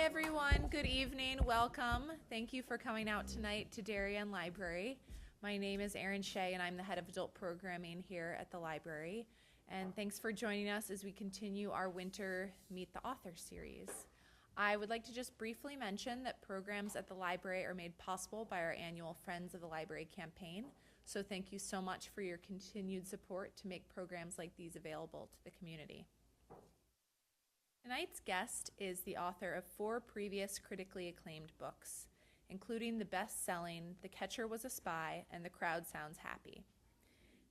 everyone. Good evening. Welcome. Thank you for coming out tonight to Darien Library. My name is Erin Shea, and I'm the head of adult programming here at the library. And thanks for joining us as we continue our winter Meet the Author series. I would like to just briefly mention that programs at the library are made possible by our annual Friends of the Library campaign. So thank you so much for your continued support to make programs like these available to the community. Tonight's guest is the author of 4 previous critically acclaimed books, including the best-selling The Catcher Was a Spy and The Crowd Sounds Happy.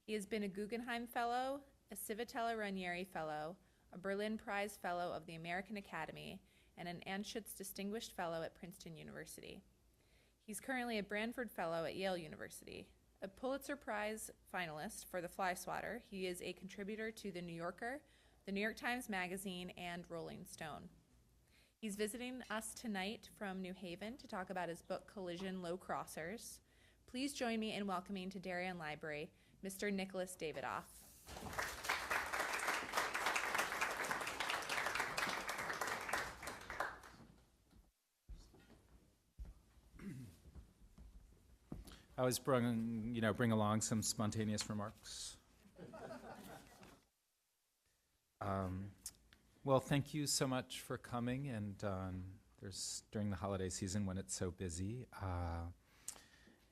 He has been a Guggenheim Fellow, a Civitella Ranieri Fellow, a Berlin Prize Fellow of the American Academy, and an Anschutz Distinguished Fellow at Princeton University. He's currently a Branford Fellow at Yale University. A Pulitzer Prize finalist for The Fly Swatter, he is a contributor to The New Yorker, The New York Times Magazine, and Rolling Stone. He's visiting us tonight from New Haven to talk about his book, Collision Low Crossers. Please join me in welcoming to Darien Library, Mr. Nicholas Dawidoff. I always bring along some spontaneous remarks. Well, thank you so much for coming, and there's during the holiday season when it's so busy,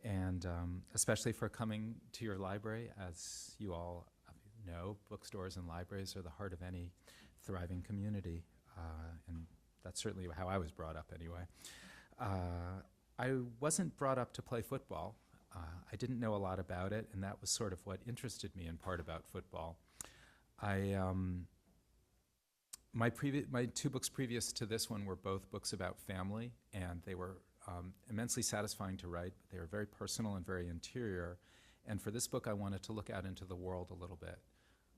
and especially for coming to your library. As you all know, bookstores and libraries are the heart of any thriving community, and that's certainly how I was brought up anyway. I wasn't brought up to play football. I didn't know a lot about it, and that was sort of what interested me in part about football. My 2 books previous to this one were both books about family, and they were immensely satisfying to write. But they were very personal and very interior. And for this book, I wanted to look out into the world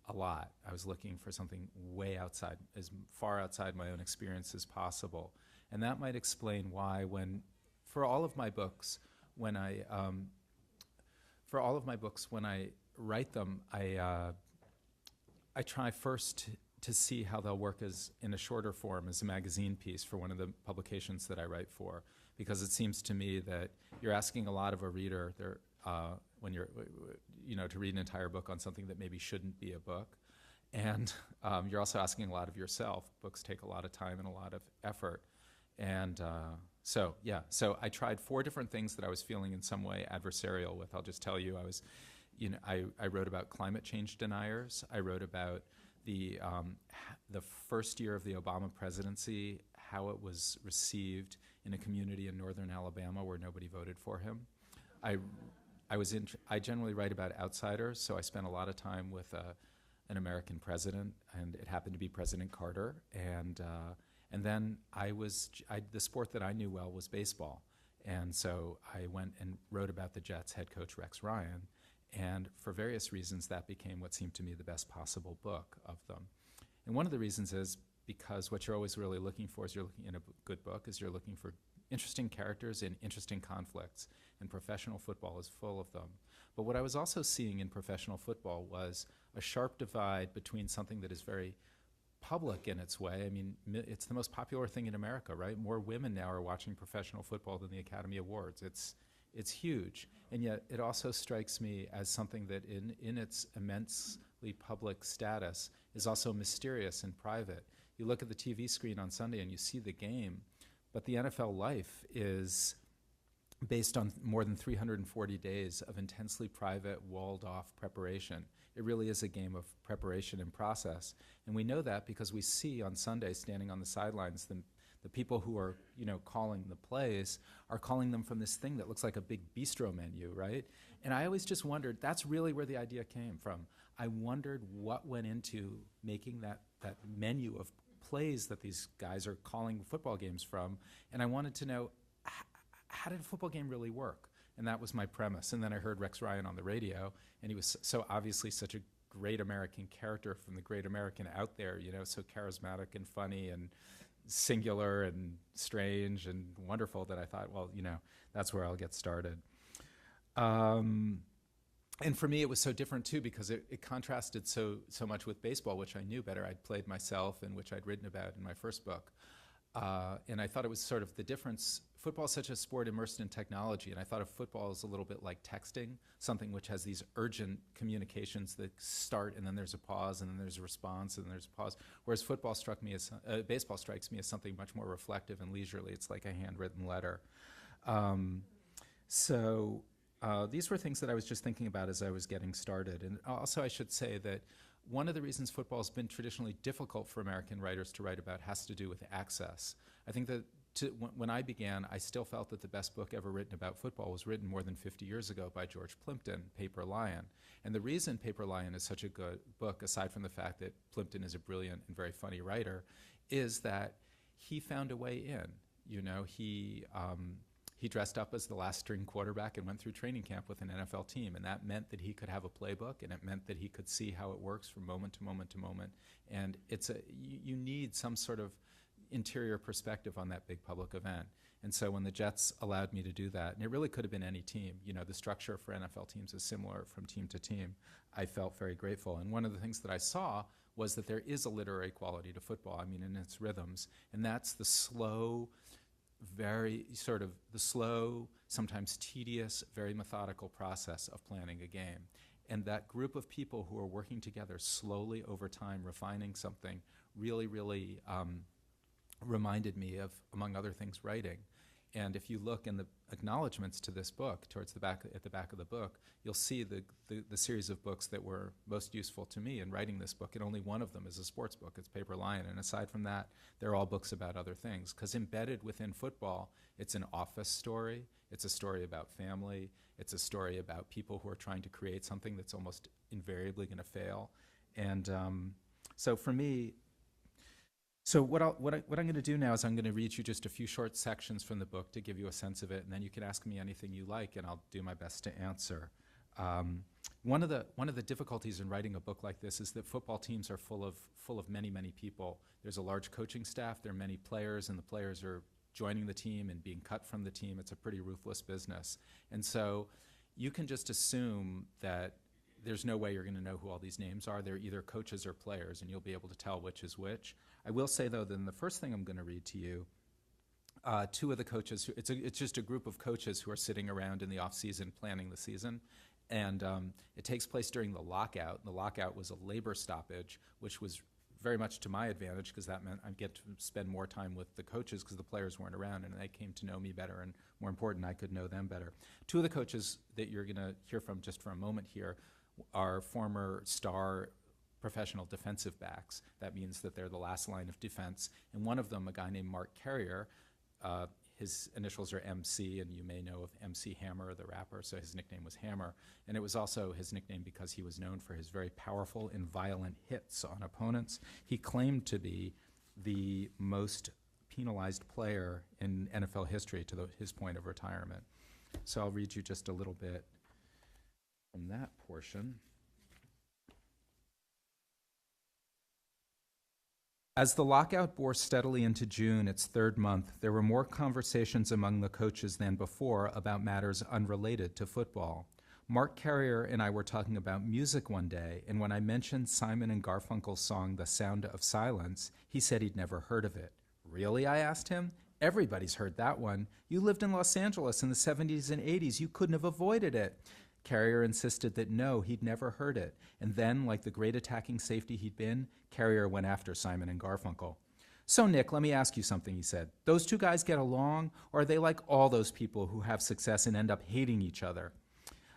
a lot. I was looking for something way outside, as far outside my own experience as possible. And that might explain why for all of my books, when I write them, I try first to see how they'll work as in a shorter form as a magazine piece for one of the publications that I write for, because it seems to me that you're asking a lot of a reader when you're to read an entire book on something that maybe shouldn't be a book, and you're also asking a lot of yourself. Books take a lot of time and a lot of effort, and so I tried 4 different things that I was feeling in some way adversarial with. I'll just tell you, I wrote about climate change deniers. I wrote about the first year of the Obama presidency, how it was received in a community in northern Alabama where nobody voted for him. I generally write about outsiders, so I spent a lot of time with an American president, and it happened to be President Carter. And then the sport that I knew well was baseball, and so I went and wrote about the Jets head coach Rex Ryan. And for various reasons, that became what seemed to me the best possible book of them. And one of the reasons is because what you're always really looking for is in a good book is you're looking for interesting characters and interesting conflicts, and professional football is full of them. But what I was also seeing in professional football was a sharp divide between something that is very public in its way. I mean, it's the most popular thing in America, right? More women now are watching professional football than the Academy Awards. It's huge, and yet it also strikes me as something that in its immensely public status is also mysterious and private. You look at the TV screen on Sunday and you see the game, but the NFL life is based on more than 340 days of intensely private, walled-off preparation. It really is a game of preparation and process, and we know that because we see on Sunday, standing on the sidelines, the people who are, calling the plays are calling them from this thing that looks like a big bistro menu, right? And I always just wondered, that's really where the idea came from. I wondered what went into making that menu of plays that these guys are calling football games from, and I wanted to know, how did a football game really work? And that was my premise. And then I heard Rex Ryan on the radio, and he was so obviously such a great American character from the great American out there, so charismatic and funny and singular and strange and wonderful, that I thought, well, that's where I'll get started. And for me, it was so different too, because it contrasted so much with baseball, which I knew better. I'd played myself and which I'd written about in my first book. And I thought it was sort of the difference. Football is such a sport immersed in technology, and I thought of football as a little bit like texting, something which has these urgent communications that start, and then there's a pause, and then there's a response, and then there's a pause. Whereas baseball strikes me as something much more reflective and leisurely. It's like a handwritten letter. So these were things that I was just thinking about as I was getting started. And also I should say that one of the reasons football has been traditionally difficult for American writers to write about has to do with access. I think that when I began, I still felt that the best book ever written about football was written more than 50 years ago by George Plimpton, Paper Lion. And the reason Paper Lion is such a good book, aside from the fact that Plimpton is a brilliant and very funny writer, is that he found a way in. You know, he dressed up as the last string quarterback and went through training camp with an NFL team, and that meant that he could have a playbook, and it meant that he could see how it works from moment to moment to moment. And you need some sort of interior perspective on that big public event. And so when the Jets allowed me to do that, and it really could have been any team, you know, the structure for NFL teams is similar from team to team, I felt very grateful. And one of the things that I saw was that there is a literary quality to football, I mean, in its rhythms, and that's the slow, sometimes tedious, very methodical process of planning a game. And that group of people who are working together slowly over time, refining something, really, really reminded me of, among other things, writing. And if you look in the acknowledgments to this book, at the back of the book, you'll see the series of books that were most useful to me in writing this book, and only one of them is a sports book. It's Paper Lion, and aside from that, they're all books about other things. Because embedded within football, it's an office story, it's a story about family, it's a story about people who are trying to create something that's almost invariably going to fail. And so for me, what I'm going to do now is I'm going to read you just a few short sections from the book to give you a sense of it, and then you can ask me anything you like, and I'll do my best to answer. One of the difficulties in writing a book like this is that football teams are full of many, many people. There's a large coaching staff, there are many players, and the players are joining the team and being cut from the team. It's a pretty ruthless business. And so you can just assume that there's no way you're going to know who all these names are. They're either coaches or players, and you'll be able to tell which is which. I will say, though, that in the first thing I'm going to read to you, two of the coaches, it's just a group of coaches who are sitting around in the off-season planning the season. And it takes place during the lockout. The lockout was a labor stoppage, which was very much to my advantage because that meant I'd get to spend more time with the coaches because the players weren't around, and they came to know me better, and more important, I could know them better. Two of the coaches that you're going to hear from just for a moment here are former star professional defensive backs. That means that they're the last line of defense. And one of them, a guy named Mark Carrier, his initials are MC, and you may know of MC Hammer, the rapper, so his nickname was Hammer. And it was also his nickname because he was known for his very powerful and violent hits on opponents. He claimed to be the most penalized player in NFL history to his point of retirement. So I'll read you just a little bit from that portion. As the lockout bore steadily into June, its third month, there were more conversations among the coaches than before about matters unrelated to football. Mark Carrier and I were talking about music one day, and when I mentioned Simon and Garfunkel's song, The Sound of Silence, he said he'd never heard of it. Really? I asked him. Everybody's heard that one. You lived in Los Angeles in the 70s and 80s. You couldn't have avoided it. Carrier insisted that no, he'd never heard it. And then, like the great attacking safety he'd been, Carrier went after Simon and Garfunkel. So, Nick, let me ask you something, he said. Those two guys get along, or are they like all those people who have success and end up hating each other?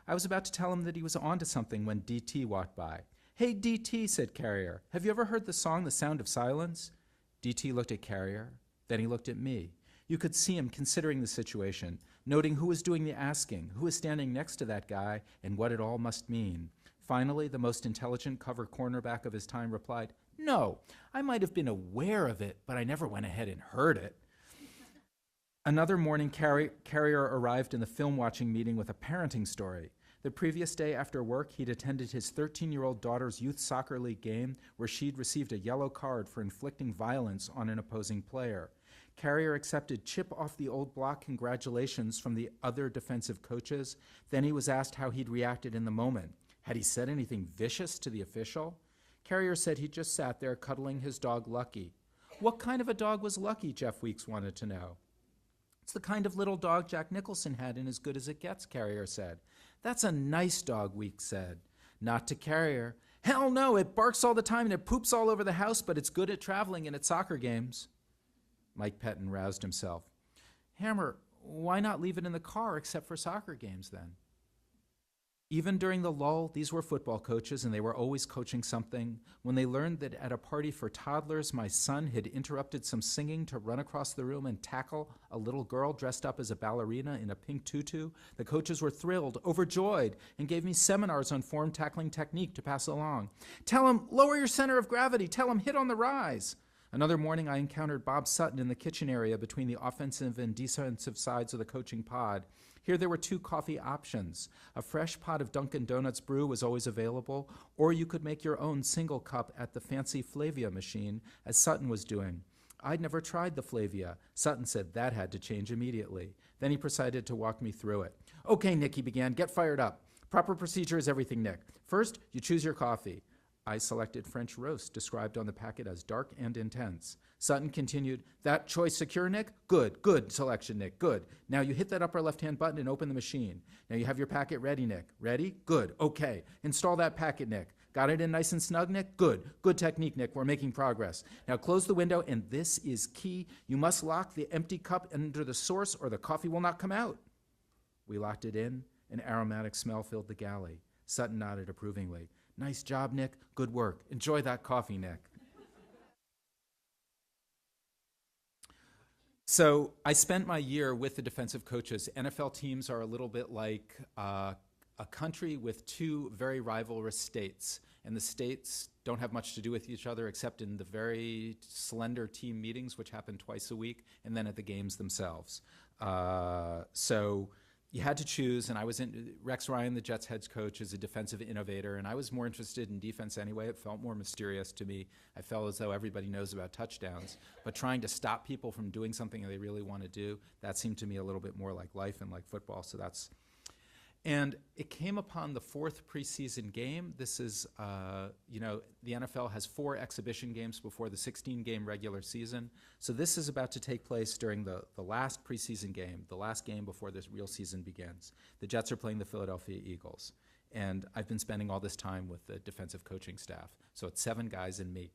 I was about to tell him that he was onto something when DT walked by. Hey, DT, said Carrier, have you ever heard the song The Sound of Silence? DT looked at Carrier, then he looked at me. You could see him considering the situation, noting who was doing the asking, who was standing next to that guy, and what it all must mean. Finally, the most intelligent cover cornerback of his time replied, No, I might have been aware of it, but I never went ahead and heard it. Another morning, Carrier arrived in the film-watching meeting with a parenting story. The previous day after work, he'd attended his 13-year-old daughter's youth soccer league game where she'd received a yellow card for inflicting violence on an opposing player. Carrier accepted chip-off-the-old-block congratulations from the other defensive coaches. Then he was asked how he'd reacted in the moment. Had he said anything vicious to the official? Carrier said he just sat there cuddling his dog Lucky. What kind of a dog was Lucky, Jeff Weeks wanted to know. It's the kind of little dog Jack Nicholson had in As Good as It Gets, Carrier said. That's a nice dog, Weeks said. Not to Carrier. Hell no, it barks all the time and it poops all over the house, but it's good at traveling and at soccer games. Mike Pettin roused himself. Hammer, why not leave it in the car except for soccer games then? Even during the lull, these were football coaches and they were always coaching something. When they learned that at a party for toddlers, my son had interrupted some singing to run across the room and tackle a little girl dressed up as a ballerina in a pink tutu, the coaches were thrilled, overjoyed, and gave me seminars on form tackling technique to pass along. Tell him, lower your center of gravity. Tell him, hit on the rise. Another morning, I encountered Bob Sutton in the kitchen area between the offensive and defensive sides of the coaching pod. Here there were two coffee options. A fresh pot of Dunkin' Donuts brew was always available, or you could make your own single cup at the fancy Flavia machine, as Sutton was doing. I'd never tried the Flavia. Sutton said that had to change immediately. Then he proceeded to walk me through it. Okay, Nick, he began, get fired up. Proper procedure is everything, Nick. First, you choose your coffee. I selected French roast, described on the packet as dark and intense. Sutton continued, that choice secure, Nick? Good selection, Nick, good. Now you hit that upper left-hand button and open the machine. Now you have your packet ready, Nick. Ready? Good, okay. Install that packet, Nick. Got it in nice and snug, Nick? Good technique, Nick, we're making progress. Now close the window, and this is key. You must lock the empty cup under the source or the coffee will not come out. We locked it in. An aromatic smell filled the galley. Sutton nodded approvingly. Nice job, Nick. Good work. Enjoy that coffee, Nick. So I spent my year with the defensive coaches. NFL teams are a little bit like a country with two very rivalrous states. And the states don't have much to do with each other except in the very slender team meetings, which happen twice a week, and then at the games themselves. So you had to choose, and Rex Ryan, the Jets head coach, is a defensive innovator, and I was more interested in defense anyway. It felt more mysterious to me. I felt as though everybody knows about touchdowns, but trying to stop people from doing something they really want to do, that seemed to me a little bit more like life and like football, and it came upon the fourth preseason game. This is, the NFL has 4 exhibition games before the 16-game regular season. So this is about to take place during the last preseason game, the last game before this real season begins. The Jets are playing the Philadelphia Eagles. And I've been spending all this time with the defensive coaching staff. So it's 7 guys and me.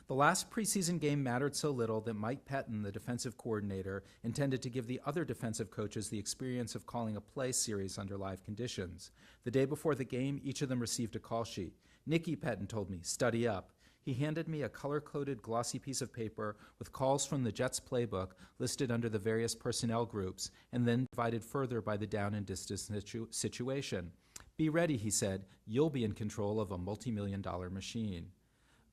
The last preseason game mattered so little that Mike Pettin, the defensive coordinator, intended to give the other defensive coaches the experience of calling a play series under live conditions. The day before the game, each of them received a call sheet. Nicky, Pettin told me, study up. He handed me a color-coded glossy piece of paper with calls from the Jets playbook listed under the various personnel groups and then divided further by the down and distance situation. Be ready, he said. You'll be in control of a multi-million-dollar machine.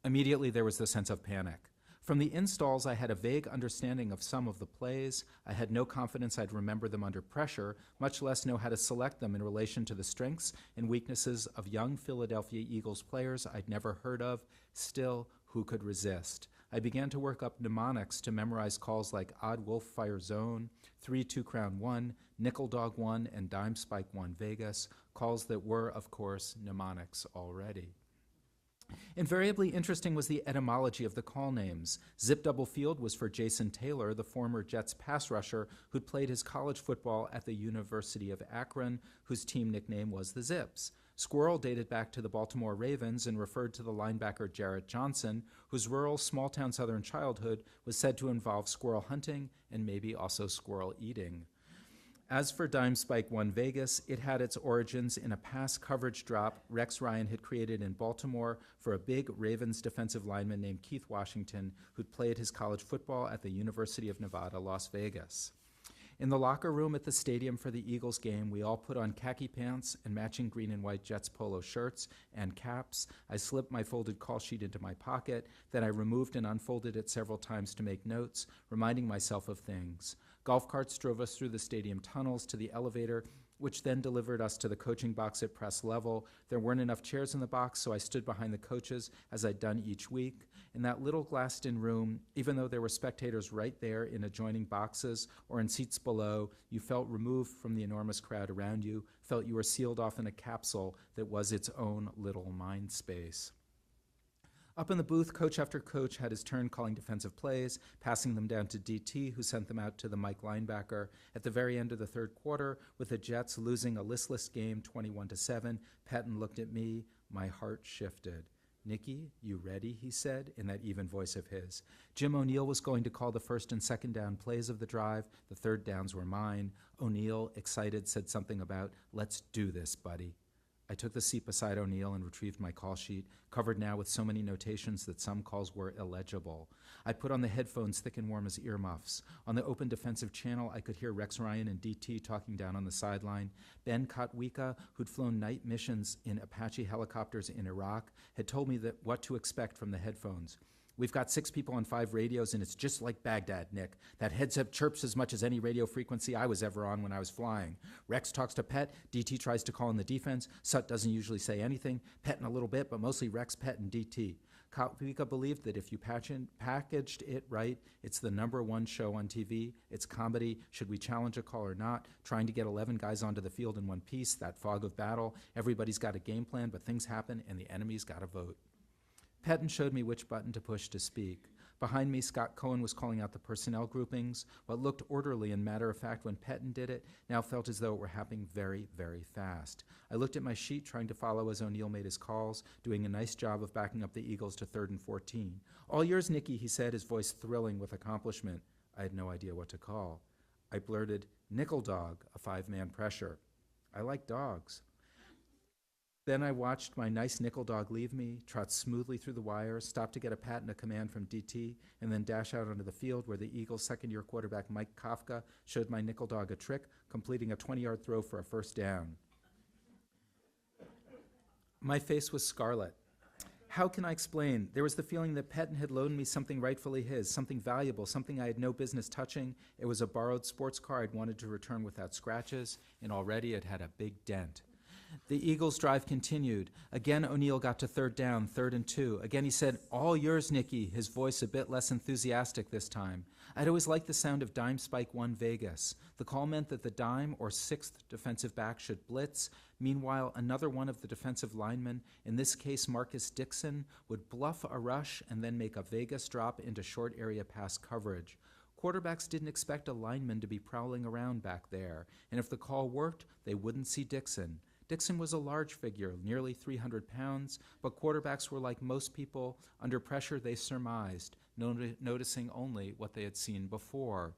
Immediately, there was the sense of panic. From the installs, I had a vague understanding of some of the plays. I had no confidence I'd remember them under pressure, much less know how to select them in relation to the strengths and weaknesses of young Philadelphia Eagles players I'd never heard of. Still, who could resist? I began to work up mnemonics to memorize calls like Odd Wolf Fire Zone, 3-2 Crown 1, Nickel Dog 1, and Dime Spike 1 Vegas, calls that were, of course, mnemonics already. Invariably interesting was the etymology of the call names. Zip Double Field was for Jason Taylor, the former Jets pass rusher who'd played his college football at the University of Akron, whose team nickname was the Zips. Squirrel dated back to the Baltimore Ravens and referred to the linebacker Jarrett Johnson, whose rural, small-town southern childhood was said to involve squirrel hunting and maybe also squirrel eating. As for Dime Spike 1 Vegas, it had its origins in a pass coverage drop Rex Ryan had created in Baltimore for a big Ravens defensive lineman named Keith Washington, who'd played his college football at the University of Nevada, Las Vegas. In the locker room at the stadium for the Eagles game, we all put on khaki pants and matching green and white Jets polo shirts and caps. I slipped my folded call sheet into my pocket, then I removed and unfolded it several times to make notes, reminding myself of things. Golf carts drove us through the stadium tunnels to the elevator, which then delivered us to the coaching box at press level. There weren't enough chairs in the box, so I stood behind the coaches, as I'd done each week. In that little glassed-in room, even though there were spectators right there in adjoining boxes or in seats below, you felt removed from the enormous crowd around you, felt you were sealed off in a capsule that was its own little mind space. Up in the booth, coach after coach had his turn calling defensive plays, passing them down to DT, who sent them out to the Mike linebacker. At the very end of the third quarter, with the Jets losing a listless game 21-7, Patton looked at me. My heart shifted. "Nicky, you ready?" he said, in that even voice of his. Jim O'Neill was going to call the first and second down plays of the drive. The third downs were mine. O'Neill, excited, said something about, "Let's do this, buddy." I took the seat beside O'Neill and retrieved my call sheet, covered now with so many notations that some calls were illegible. I put on the headphones thick and warm as earmuffs. On the open defensive channel, I could hear Rex Ryan and DT talking down on the sideline. Ben Kotwika, who'd flown night missions in Apache helicopters in Iraq, had told me that what to expect from the headphones. "We've got 6 people on 5 radios, and it's just like Baghdad, Nick. That headset chirps as much as any radio frequency I was ever on when I was flying. Rex talks to Pet, DT tries to call in the defense, Sut doesn't usually say anything, Pet in a little bit, but mostly Rex, Pet, and DT. Kotwika believed that if you packaged it right, it's the #1 show on TV. It's comedy, should we challenge a call or not, trying to get 11 guys onto the field in one piece, that fog of battle. Everybody's got a game plan, but things happen, and the enemy's got to vote." Patton showed me which button to push to speak. Behind me, Scott Cohen was calling out the personnel groupings. What looked orderly and matter-of-fact when Patton did it now felt as though it were happening very, very fast. I looked at my sheet, trying to follow as O'Neill made his calls, doing a nice job of backing up the Eagles to 3rd and 14. "All yours, Nicky," he said, his voice thrilling with accomplishment. I had no idea what to call. I blurted, "Nickel dog," a 5-man pressure. I like dogs. Then I watched my nice nickel dog leave me, trot smoothly through the wires, stop to get a pat and a command from DT, and then dash out onto the field where the Eagles' second-year quarterback Mike Kafka showed my nickel dog a trick, completing a 20-yard throw for a first down. My face was scarlet. How can I explain? There was the feeling that Patton had loaned me something rightfully his, something valuable, something I had no business touching. It was a borrowed sports car I'd wanted to return without scratches, and already it had a big dent. The Eagles' drive continued. Again, O'Neill got to 3rd down, 3rd and 2. Again, he said, "All yours, Nicky," his voice a bit less enthusiastic this time. I'd always liked the sound of dime spike 1 Vegas. The call meant that the dime or 6th defensive back should blitz. Meanwhile, another one of the defensive linemen, in this case Marcus Dixon, would bluff a rush and then make a Vegas drop into short area pass coverage. Quarterbacks didn't expect a lineman to be prowling around back there, and if the call worked, they wouldn't see Dixon. Dixon was a large figure, nearly 300 pounds, but quarterbacks were like most people. Under pressure, they surmised, noticing only what they had seen before.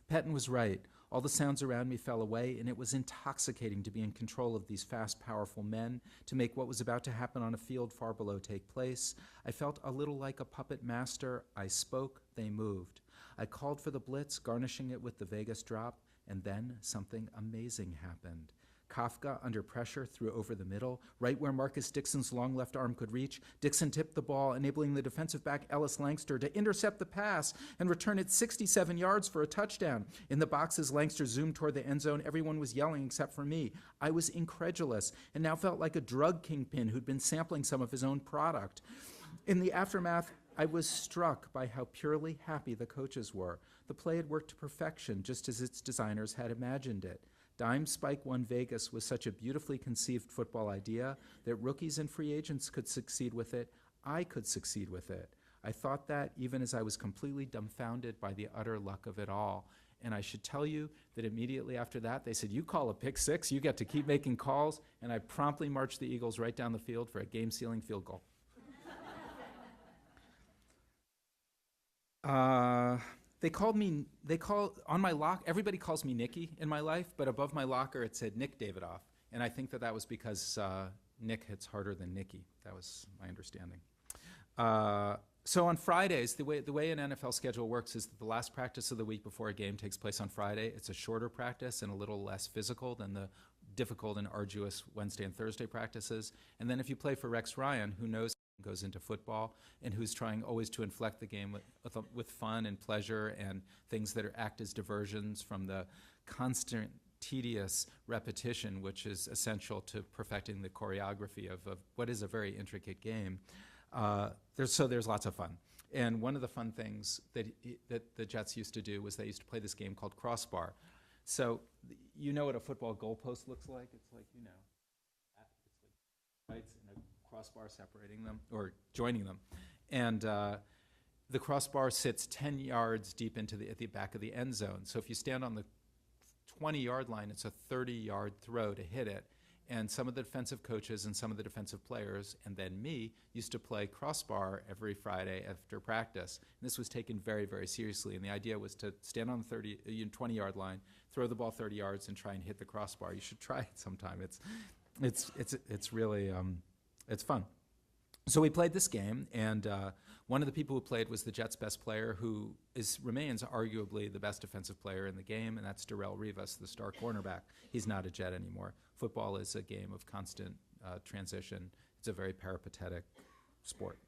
Patton was right. All the sounds around me fell away, and it was intoxicating to be in control of these fast, powerful men, to make what was about to happen on a field far below take place. I felt a little like a puppet master. I spoke, they moved. I called for the blitz, garnishing it with the Vegas drop, and then something amazing happened. Kafka, under pressure, threw over the middle, right where Marcus Dixon's long left arm could reach. Dixon tipped the ball, enabling the defensive back Ellis Langster to intercept the pass and return it 67 yards for a touchdown. In the boxes, Langster zoomed toward the end zone. Everyone was yelling except for me. I was incredulous and now felt like a drug kingpin who'd been sampling some of his own product. In the aftermath, I was struck by how purely happy the coaches were. The play had worked to perfection, just as its designers had imagined it. Dime Spike 1 Vegas was such a beautifully conceived football idea that rookies and free agents could succeed with it. I could succeed with it. I thought that even as I was completely dumbfounded by the utter luck of it all. And I should tell you that immediately after that, they said, "You call a pick six, you get to keep making calls." And I promptly marched the Eagles right down the field for a game-sealing field goal. On my lock, everybody calls me Nicky in my life, but above my locker it said Nick Dawidoff. And I think that was because Nick hits harder than Nicky. That was my understanding. So on Fridays, the way an NFL schedule works is that the last practice of the week before a game takes place on Friday. It's a shorter practice and a little less physical than the difficult and arduous Wednesday and Thursday practices. And then if you play for Rex Ryan, who knows goes into football and who's trying always to inflect the game with fun and pleasure and things that act as diversions from the constant tedious repetition, which is essential to perfecting the choreography of what is a very intricate game. There's lots of fun. And one of the fun things that the Jets used to do was they used to play this game called crossbar. So you know what a football goalpost looks like? It's like, it's like lights and a crossbar separating them or joining them. And the crossbar sits 10 yards deep at the back of the end zone. So if you stand on the 20-yard line, it's a 30-yard throw to hit it. And some of the defensive coaches and some of the defensive players, and then me, used to play crossbar every Friday after practice. And this was taken very, very seriously. And the idea was to stand on the 20-yard line, throw the ball 30 yards, and try and hit the crossbar. You should try it sometime. It's really it's fun. So we played this game, and one of the people who played was the Jets' best player, who remains arguably the best defensive player in the game, and that's Darrelle Revis, the star cornerback. He's not a Jet anymore. Football is a game of constant transition. It's a very peripatetic sport.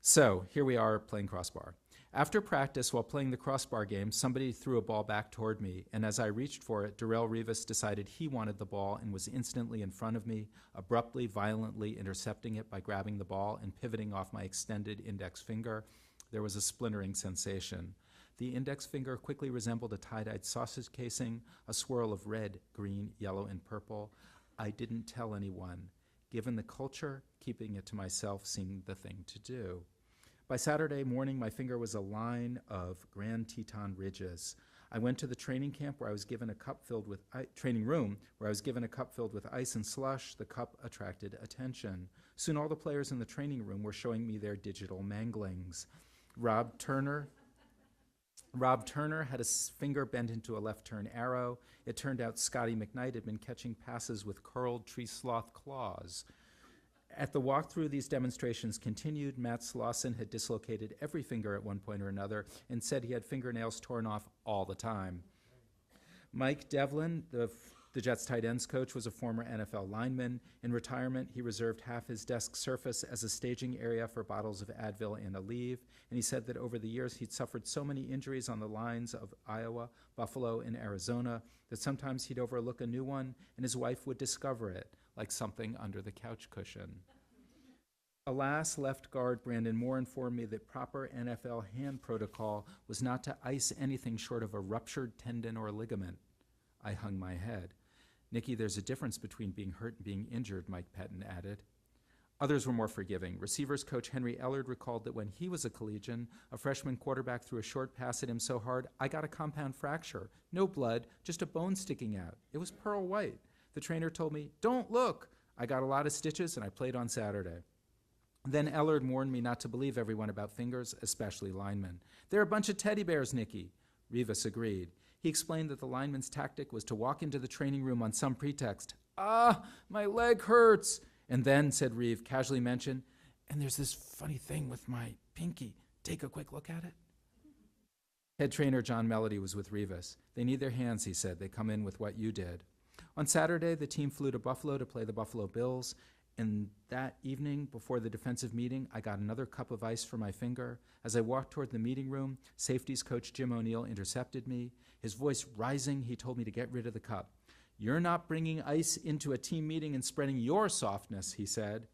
So here we are playing crossbar. After practice, while playing the crossbar game, somebody threw a ball back toward me, and as I reached for it, Darrelle Revis decided he wanted the ball and was instantly in front of me, abruptly, violently intercepting it by grabbing the ball and pivoting off my extended index finger. There was a splintering sensation. The index finger quickly resembled a tie-dyed sausage casing, a swirl of red, green, yellow, and purple. I didn't tell anyone. Given the culture, keeping it to myself seemed the thing to do. By Saturday morning, my finger was a line of Grand Teton ridges. I went to the training camp where I was given a cup filled with training room where I was given a cup filled with ice and slush. The cup attracted attention. Soon all the players in the training room were showing me their digital manglings. Rob Turner had his finger bent into a left turn arrow. It turned out Scotty McKnight had been catching passes with curled tree sloth claws. At the walkthrough, these demonstrations continued. Matt Slauson had dislocated every finger at one point or another and said he had fingernails torn off all the time. Mike Devlin, the Jets tight ends coach, was a former NFL lineman. In retirement, he reserved half his desk surface as a staging area for bottles of Advil and Aleve, and he said that over the years he'd suffered so many injuries on the lines of Iowa, Buffalo, and Arizona that sometimes he'd overlook a new one, and his wife would discover it, like something under the couch cushion. Alas, left guard Brandon Moore informed me that proper NFL hand protocol was not to ice anything short of a ruptured tendon or ligament. I hung my head. Nicky, there's a difference between being hurt and being injured, Mike Pettin added. Others were more forgiving. Receivers coach Henry Ellard recalled that when he was a collegian, a freshman quarterback threw a short pass at him so hard, I got a compound fracture. No blood, just a bone sticking out. It was pearl white. The trainer told me, don't look. I got a lot of stitches and I played on Saturday. Then Ellard warned me not to believe everyone about fingers, especially linemen. They're a bunch of teddy bears, Nicky. Revis agreed. He explained that the lineman's tactic was to walk into the training room on some pretext. Ah, my leg hurts. And then, said Reeve, casually mentioned, and there's this funny thing with my pinky. Take a quick look at it. Head trainer John Melody was with Revis. They need their hands, he said. They come in with what you did. On Saturday, the team flew to Buffalo to play the Buffalo Bills. And that evening, before the defensive meeting, I got another cup of ice for my finger. As I walked toward the meeting room, safeties coach Jim O'Neill intercepted me. His voice rising, he told me to get rid of the cup. You're not bringing ice into a team meeting and spreading your softness, he said.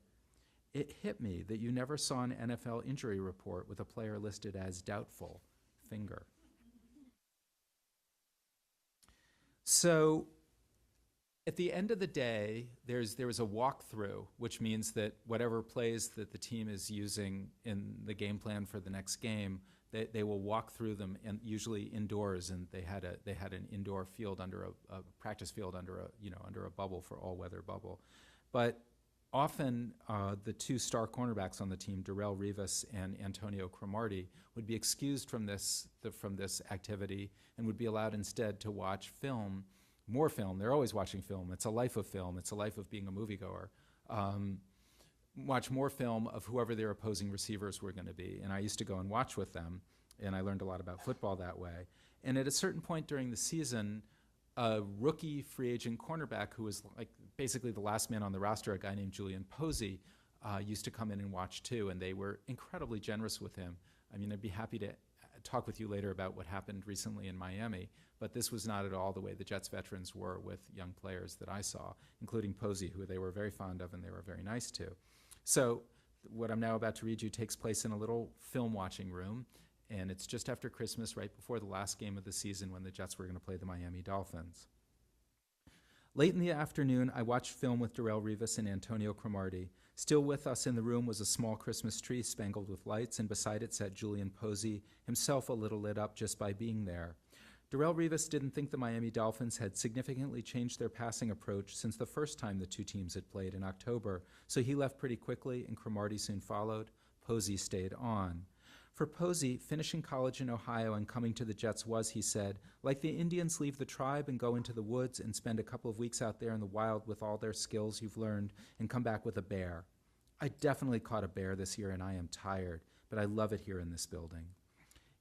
It hit me that you never saw an NFL injury report with a player listed as doubtful finger. So at the end of the day, there was a walkthrough, which means that whatever plays that the team is using in the game plan for the next game, they will walk through them, and usually indoors. And they had an indoor field under a practice field under a bubble for all weather bubble, but often the two star cornerbacks on the team, Darrelle Revis and Antonio Cromartie, would be excused from this activity and would be allowed instead to watch film. More film. They're always watching film. It's a life of film. It's a life of being a moviegoer. Watch more film of whoever their opposing receivers were going to be. And I used to go and watch with them, and I learned a lot about football that way. And at a certain point during the season, a rookie free agent cornerback who was like basically the last man on the roster, a guy named Julian Posey, used to come in and watch too, and they were incredibly generous with him. I mean, I'd be happy to talk with you later about what happened recently in Miami, but this was not at all the way the Jets veterans were with young players that I saw, including Posey, who they were very fond of and they were very nice to. So what I'm now about to read you takes place in a little film watching room, and it's just after Christmas, right before the last game of the season when the Jets were going to play the Miami Dolphins. Late in the afternoon, I watched film with Darrell Rivas and Antonio Cromartie. Still with us in the room was a small Christmas tree spangled with lights, and beside it sat Julian Posey, himself a little lit up just by being there. Darrell Rivas didn't think the Miami Dolphins had significantly changed their passing approach since the first time the two teams had played in October, so he left pretty quickly, and Cromartie soon followed. Posey stayed on. For Posey, finishing college in Ohio and coming to the Jets was, he said, like the Indians leave the tribe and go into the woods and spend a couple of weeks out there in the wild with all their skills you've learned and come back with a bear. I definitely caught a bear this year and I am tired, but I love it here in this building.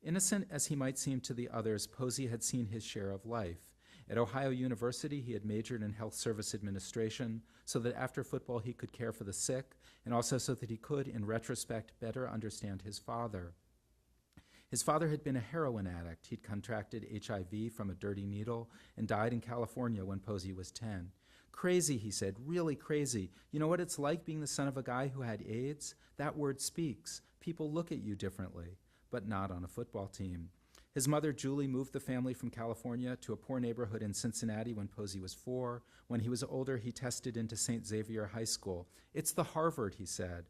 Innocent as he might seem to the others, Posey had seen his share of life. At Ohio University, he had majored in health service administration so that after football he could care for the sick and also so that he could, in retrospect, better understand his father. His father had been a heroin addict. He'd contracted HIV from a dirty needle and died in California when Posey was 10. Crazy, he said, really crazy. You know what it's like being the son of a guy who had AIDS? That word speaks. People look at you differently, but not on a football team. His mother, Julie, moved the family from California to a poor neighborhood in Cincinnati when Posey was 4. When he was older, he tested into St. Xavier High School. It's the Harvard, he said.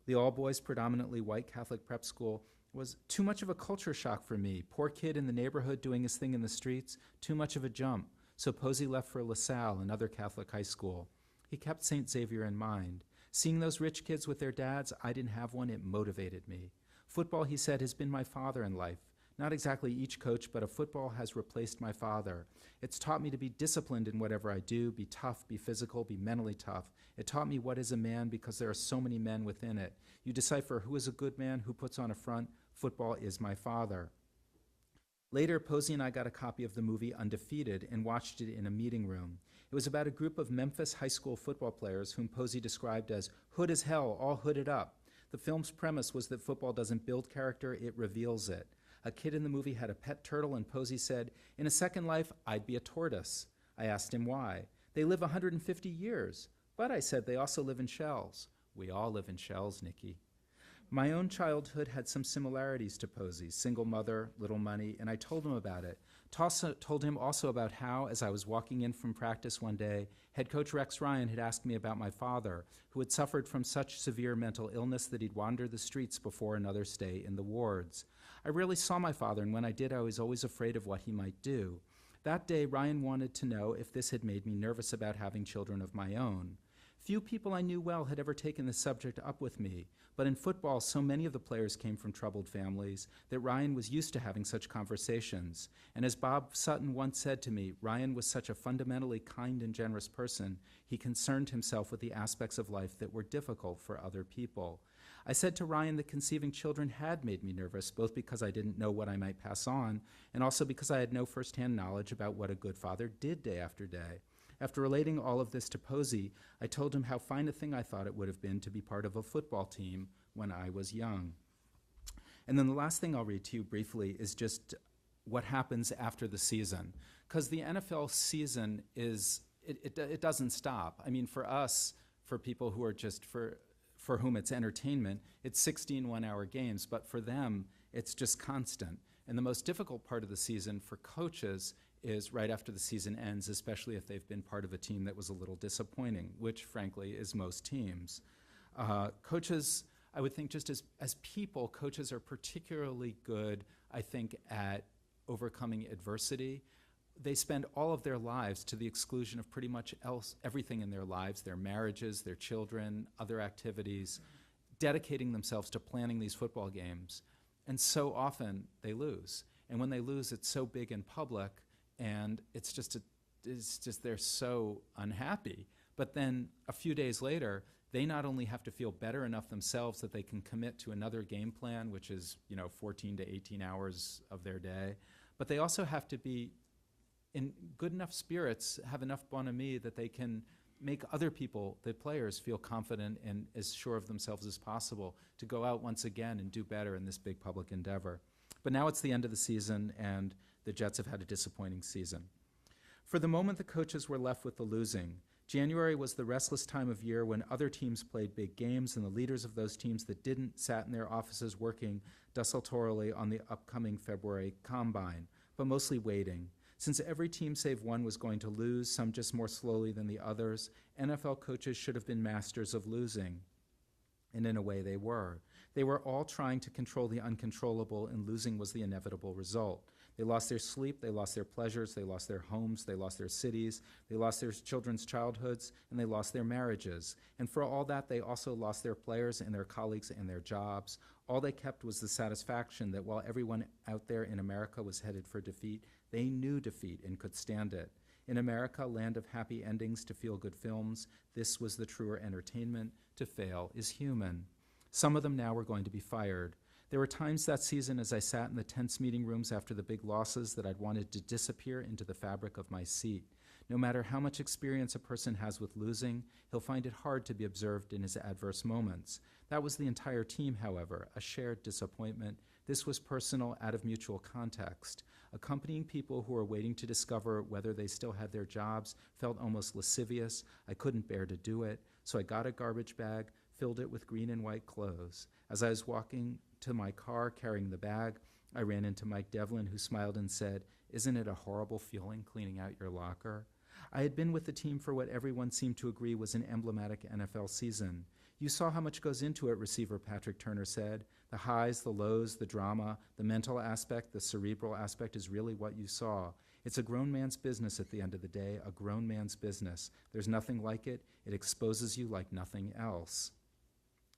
The all-boys, predominantly white Catholic prep school was too much of a culture shock for me. Poor kid in the neighborhood doing his thing in the streets, too much of a jump. So Posey left for LaSalle, another Catholic high school. He kept St. Xavier in mind. Seeing those rich kids with their dads, I didn't have one, it motivated me. Football, he said, has been my father in life. Not exactly each coach, but a football has replaced my father. It's taught me to be disciplined in whatever I do, be tough, be physical, be mentally tough. It taught me what is a man because there are so many men within it. You decipher who is a good man, who puts on a front. Football is my father. Later, Posey and I got a copy of the movie Undefeated and watched it in a meeting room. It was about a group of Memphis high school football players whom Posey described as hood as hell, all hooded up. The film's premise was that football doesn't build character, it reveals it. A kid in the movie had a pet turtle, and Posey said, in a second life, I'd be a tortoise. I asked him why. They live 150 years. But, I said, they also live in shells. We all live in shells, Nikki. My own childhood had some similarities to Posey's, single mother, little money, and I told him about it. Told him also about how, as I was walking in from practice one day, head coach Rex Ryan had asked me about my father, who had suffered from such severe mental illness that he'd wander the streets before another stay in the wards. I rarely saw my father, and when I did, I was always afraid of what he might do. That day, Ryan wanted to know if this had made me nervous about having children of my own. Few people I knew well had ever taken this subject up with me, but in football, so many of the players came from troubled families that Ryan was used to having such conversations. And as Bob Sutton once said to me, Ryan was such a fundamentally kind and generous person, he concerned himself with the aspects of life that were difficult for other people. I said to Ryan that conceiving children had made me nervous, both because I didn't know what I might pass on, and also because I had no firsthand knowledge about what a good father did day after day. After relating all of this to Posey, I told him how fine a thing I thought it would have been to be part of a football team when I was young. And then the last thing I'll read to you briefly is just what happens after the season. Because the NFL season it doesn't stop. I mean, for us, for people who are just for whom it's entertainment, it's 16 one-hour games, but for them, it's just constant. And the most difficult part of the season for coaches is right after the season ends, especially if they've been part of a team that was a little disappointing, which frankly is most teams. Coaches, I would think just as people, coaches are particularly good, I think, at overcoming adversity. They spend all of their lives, to the exclusion of pretty much everything in their lives, their marriages, their children, other activities, dedicating themselves to planning these football games. And so often they lose. And when they lose, it's so big in public, and it's just they're so unhappy. But then a few days later, they not only have to feel better enough themselves that they can commit to another game plan, which is 14 to 18 hours of their day, but they also have to be in good enough spirits, have enough bonhomie that they can make other people, the players, feel confident and as sure of themselves as possible to go out once again and do better in this big public endeavor. But now it's the end of the season, and the Jets have had a disappointing season. For the moment, the coaches were left with the losing. January was the restless time of year when other teams played big games, and the leaders of those teams that didn't sat in their offices working desultorily on the upcoming February combine, but mostly waiting. Since every team save one was going to lose, some just more slowly than the others, NFL coaches should have been masters of losing. And in a way they were. They were all trying to control the uncontrollable, and losing was the inevitable result. They lost their sleep, they lost their pleasures, they lost their homes, they lost their cities, they lost their children's childhoods, and they lost their marriages. And for all that, they also lost their players and their colleagues and their jobs. All they kept was the satisfaction that while everyone out there in America was headed for defeat, they knew defeat and could stand it. In America, land of happy endings to feel-good films, this was the truer entertainment. To fail is human. Some of them now were going to be fired. There were times that season as I sat in the tense meeting rooms after the big losses that I'd wanted to disappear into the fabric of my seat. No matter how much experience a person has with losing, he'll find it hard to be observed in his adverse moments. That was the entire team, however, a shared disappointment. This was personal, out of mutual context. Accompanying people who were waiting to discover whether they still had their jobs felt almost lascivious. I couldn't bear to do it, so I got a garbage bag, filled it with green and white clothes. As I was walking to my car carrying the bag, I ran into Mike Devlin, who smiled and said, "Isn't it a horrible feeling cleaning out your locker?" I had been with the team for what everyone seemed to agree was an emblematic NFL season. "You saw how much goes into it," receiver Patrick Turner said. "The highs, the lows, the drama, the mental aspect, the cerebral aspect is really what you saw. It's a grown man's business at the end of the day, a grown man's business. There's nothing like it. It exposes you like nothing else."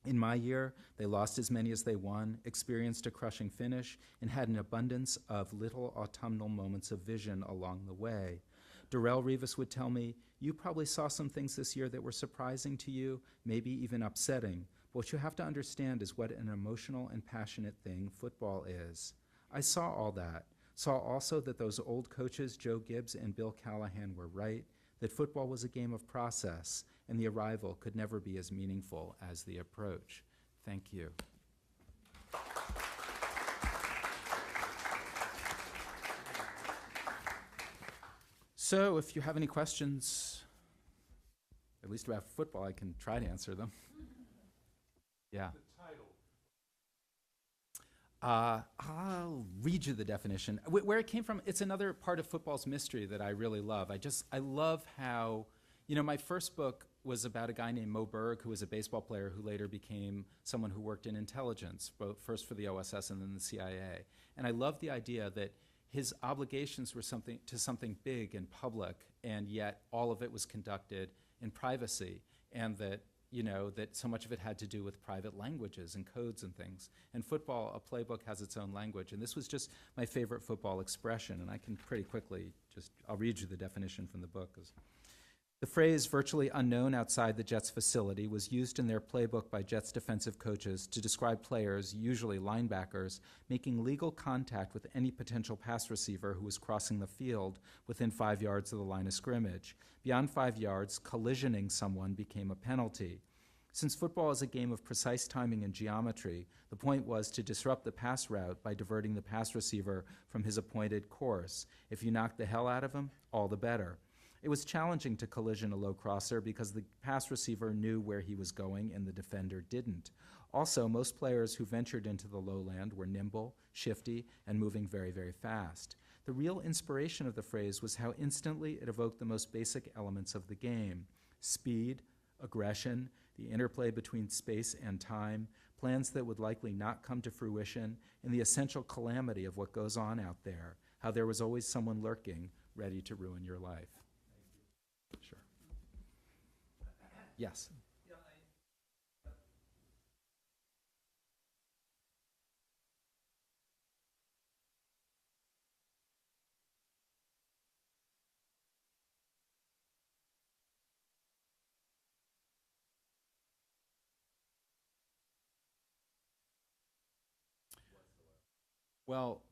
In my year, they lost as many as they won, experienced a crushing finish, and had an abundance of little autumnal moments of vision along the way. Darrelle Revis would tell me, "You probably saw some things this year that were surprising to you, maybe even upsetting. But what you have to understand is what an emotional and passionate thing football is." I saw all that, saw also that those old coaches, Joe Gibbs and Bill Callahan, were right, that football was a game of process, and the arrival could never be as meaningful as the approach. Thank you. So if you have any questions, at least about football, I can try to answer them. Yeah. The title. I'll read you the definition. Where it came from, it's another part of football's mystery that I really love. I love how, my first book was about a guy named Mo Berg, who was a baseball player who later became someone who worked in intelligence, first for the OSS and then the CIA. And I love the idea that his obligations were something big and public, and yet all of it was conducted in privacy, and that that so much of it had to do with private languages and codes and things. And football, a playbook, has its own language. And this was just my favorite football expression. And I can pretty quickly I'll read you the definition from the book. The phrase "virtually unknown outside the Jets facility" was used in their playbook by Jets defensive coaches to describe players, usually linebackers, making legal contact with any potential pass receiver who was crossing the field within 5 yards of the line of scrimmage. Beyond 5 yards, collisioning someone became a penalty. Since football is a game of precise timing and geometry, the point was to disrupt the pass route by diverting the pass receiver from his appointed course. If you knocked the hell out of him, all the better. It was challenging to collision a low crosser because the pass receiver knew where he was going and the defender didn't. Also, most players who ventured into the lowland were nimble, shifty, and moving very, very fast. The real inspiration of the phrase was how instantly it evoked the most basic elements of the game: speed, aggression, the interplay between space and time, plans that would likely not come to fruition, and the essential calamity of what goes on out there, how there was always someone lurking, ready to ruin your life. Sure. Yes. Well,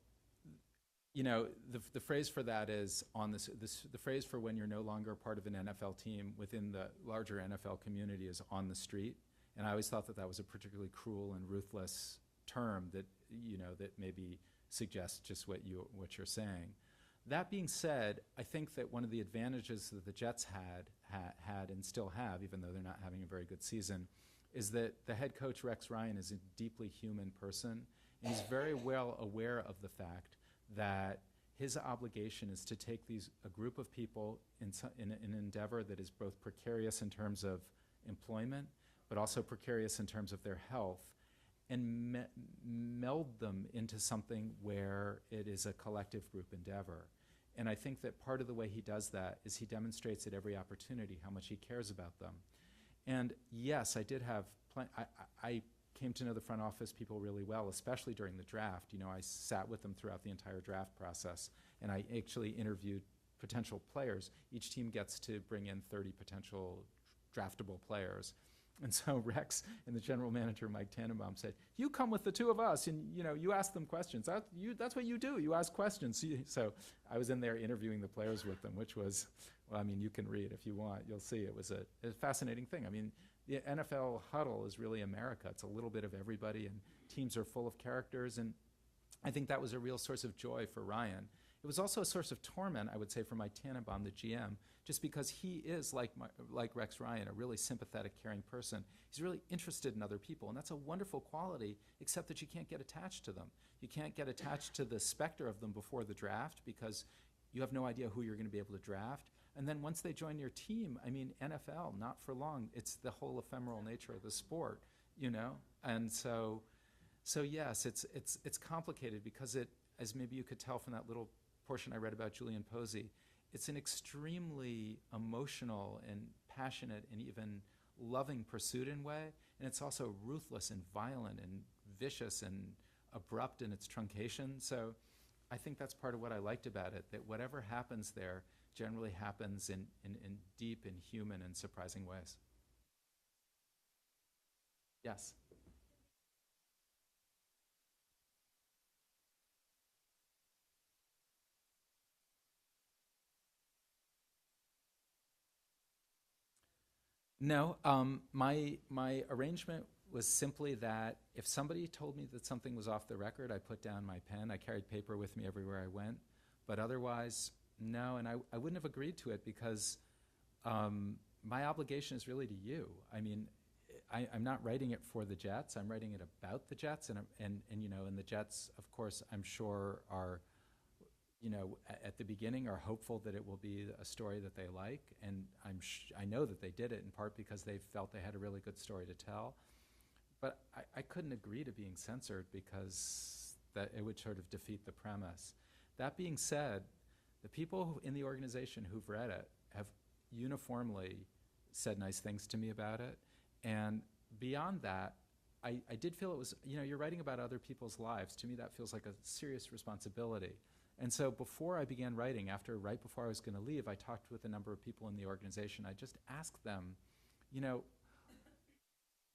the phrase for that is the phrase for when you're no longer part of an NFL team within the larger NFL community is "on the street." And I always thought that was a particularly cruel and ruthless term that maybe suggests just what you're saying. That being said, I think that one of the advantages that the Jets had and still have, even though they're not having a very good season, is that the head coach, Rex Ryan, is a deeply human person, and he's very well aware of the fact that his obligation is to take a group of people in an endeavor that is both precarious in terms of employment, but also precarious in terms of their health, and meld them into something where it is a collective group endeavor. And I think that part of the way he does that is he demonstrates at every opportunity how much he cares about them. And yes, I did have, I came to know the front office people really well, especially during the draft. You know, I sat with them throughout the entire draft process, and I actually interviewed potential players. Each team gets to bring in 30 potential draftable players. And so Rex and the general manager, Mike Tannenbaum, said, you come with the two of us, and you ask them questions. That's what you do. You ask questions. So I was in there interviewing the players with them, which was, well, I mean, you can read if you want. You'll see it was a fascinating thing. I mean, the NFL huddle is really America. It's a little bit of everybody, and teams are full of characters. And I think that was a real source of joy for Ryan. It was also a source of torment, I would say, for Mike Tannenbaum, the GM, just because he is, like Rex Ryan, a really sympathetic, caring person. He's really interested in other people, and that's a wonderful quality, except that you can't get attached to them. You can't get attached to the specter of them before the draft because you have no idea who you're going to be able to draft. And then once they join your team, I mean, NFL, not for long. It's the whole ephemeral nature of the sport, And so yes, it's complicated because it, as maybe you could tell from that little portion I read about Julian Posey, it's an extremely emotional and passionate and even loving pursuit in way, and it's also ruthless and violent and vicious and abrupt in its truncation. So I think that's part of what I liked about it, that whatever happens there generally happens in deep and human and surprising ways. Yes? No, my arrangement was simply that if somebody told me that something was off the record, I put down my pen. I carried paper with me everywhere I went. But otherwise, no, and I wouldn't have agreed to it because my obligation is really to you. I mean, I'm not writing it for the Jets. I'm writing it about the Jets, and the Jets, of course, I'm sure are, at the beginning are hopeful that it will be a story that they like, and I know that they did it in part because they felt they had a really good story to tell. But I couldn't agree to being censored because that it would sort of defeat the premise. That being said, the people in the organization who've read it have uniformly said nice things to me about it. And beyond that, I did feel it was, you're writing about other people's lives. To me, that feels like a serious responsibility. And so before I began writing, right before I was going to leave, I talked with a number of people in the organization. I just asked them,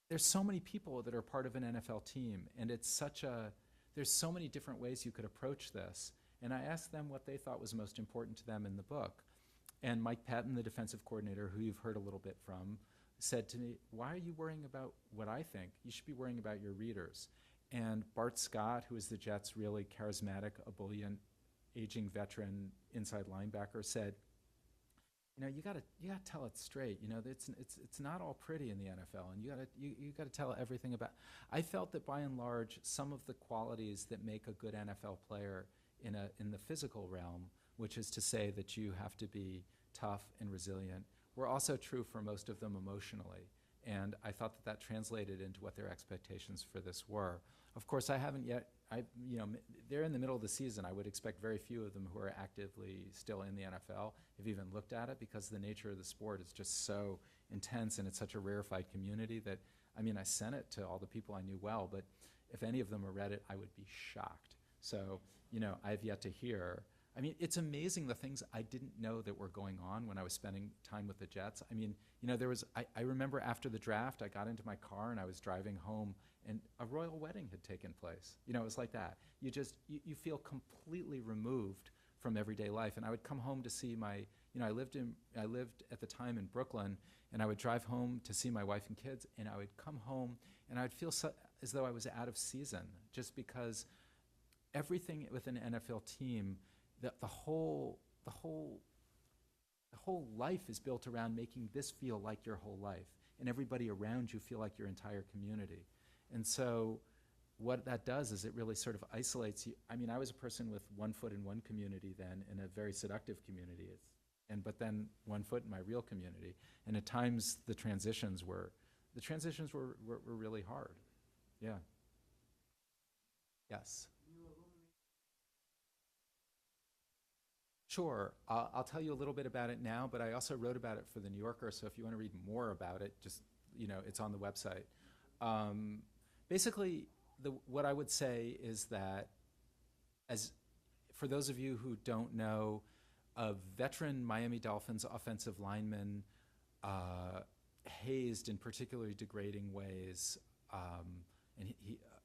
there's so many people that are part of an NFL team, and there's so many different ways you could approach this. And I asked them what they thought was most important to them in the book. And Mike Patton, the defensive coordinator, who you've heard a little bit from, said to me, why are you worrying about what I think? You should be worrying about your readers. And Bart Scott, who is the Jets' really charismatic, ebullient, aging veteran inside linebacker, said, you gotta tell it straight. It's not all pretty in the NFL, and you gotta tell everything about. I felt that by and large, some of the qualities that make a good NFL player in the physical realm, which is to say that you have to be tough and resilient, were also true for most of them emotionally. And I thought that translated into what their expectations for this were. Of course, I haven't yet. They're in the middle of the season. I would expect very few of them who are actively still in the NFL have even looked at it because the nature of the sport is just so intense and it's such a rarefied community that, I sent it to all the people I knew well, but if any of them read it, I would be shocked. So, I've yet to hear. It's amazing the things I didn't know that were going on when I was spending time with the Jets. I remember after the draft, I got into my car and I was driving home and a royal wedding had taken place. It was like that. You feel completely removed from everyday life. And I would come home to see I lived at the time in Brooklyn, and I would drive home to see my wife and kids, and I would come home and I would feel as though I was out of season, just because everything with an NFL team, the whole life is built around making this feel like your whole life, and everybody around you feel like your entire community. And so what that does is it really sort of isolates you. I mean, I was a person with one foot in one community then, in a very seductive community, but then one foot in my real community. And at times the transitions were really hard. Yeah. Yes. Sure. I'll tell you a little bit about it now, but I also wrote about it for the New Yorker, so if you want to read more about it, just, it's on the website. Basically, what I would say is that, for those of you who don't know, a veteran Miami Dolphins offensive lineman hazed in particularly degrading ways, and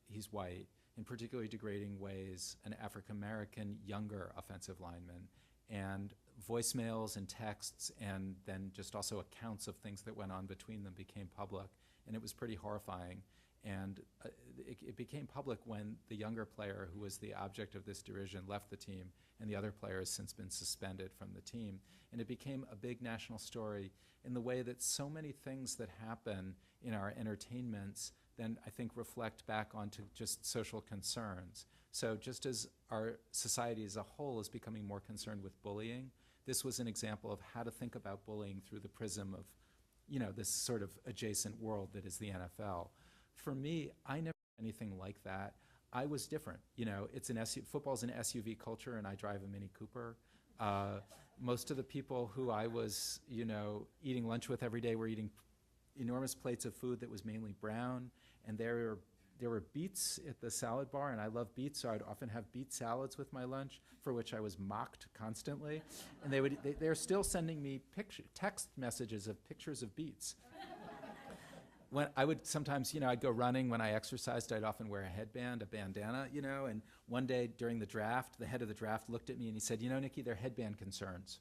he's white, in particularly degrading ways, an African-American younger offensive lineman. And voicemails and texts and then just also accounts of things that went on between them became public. And it was pretty horrifying. And it became public when the younger player, who was the object of this derision, left the team, and the other player has since been suspended from the team. And it became a big national story in the way that so many things that happen in our entertainments then I think reflect back onto just social concerns. So just as our society as a whole is becoming more concerned with bullying, this was an example of how to think about bullying through the prism of, this sort of adjacent world that is the NFL. For me, I never did anything like that. I was different. Football's an SUV culture, and I drive a Mini Cooper. Most of the people who I was, eating lunch with every day were eating enormous plates of food that was mainly brown, and there were beets at the salad bar, and I love beets, so I'd often have beet salads with my lunch, for which I was mocked constantly. And they're still sending me text messages of pictures of beets. When I would sometimes, I'd go running. When I exercised, I'd often wear a headband, a bandana, and one day during the draft, the head of the draft looked at me and he said, Nikki, they're headband concerns.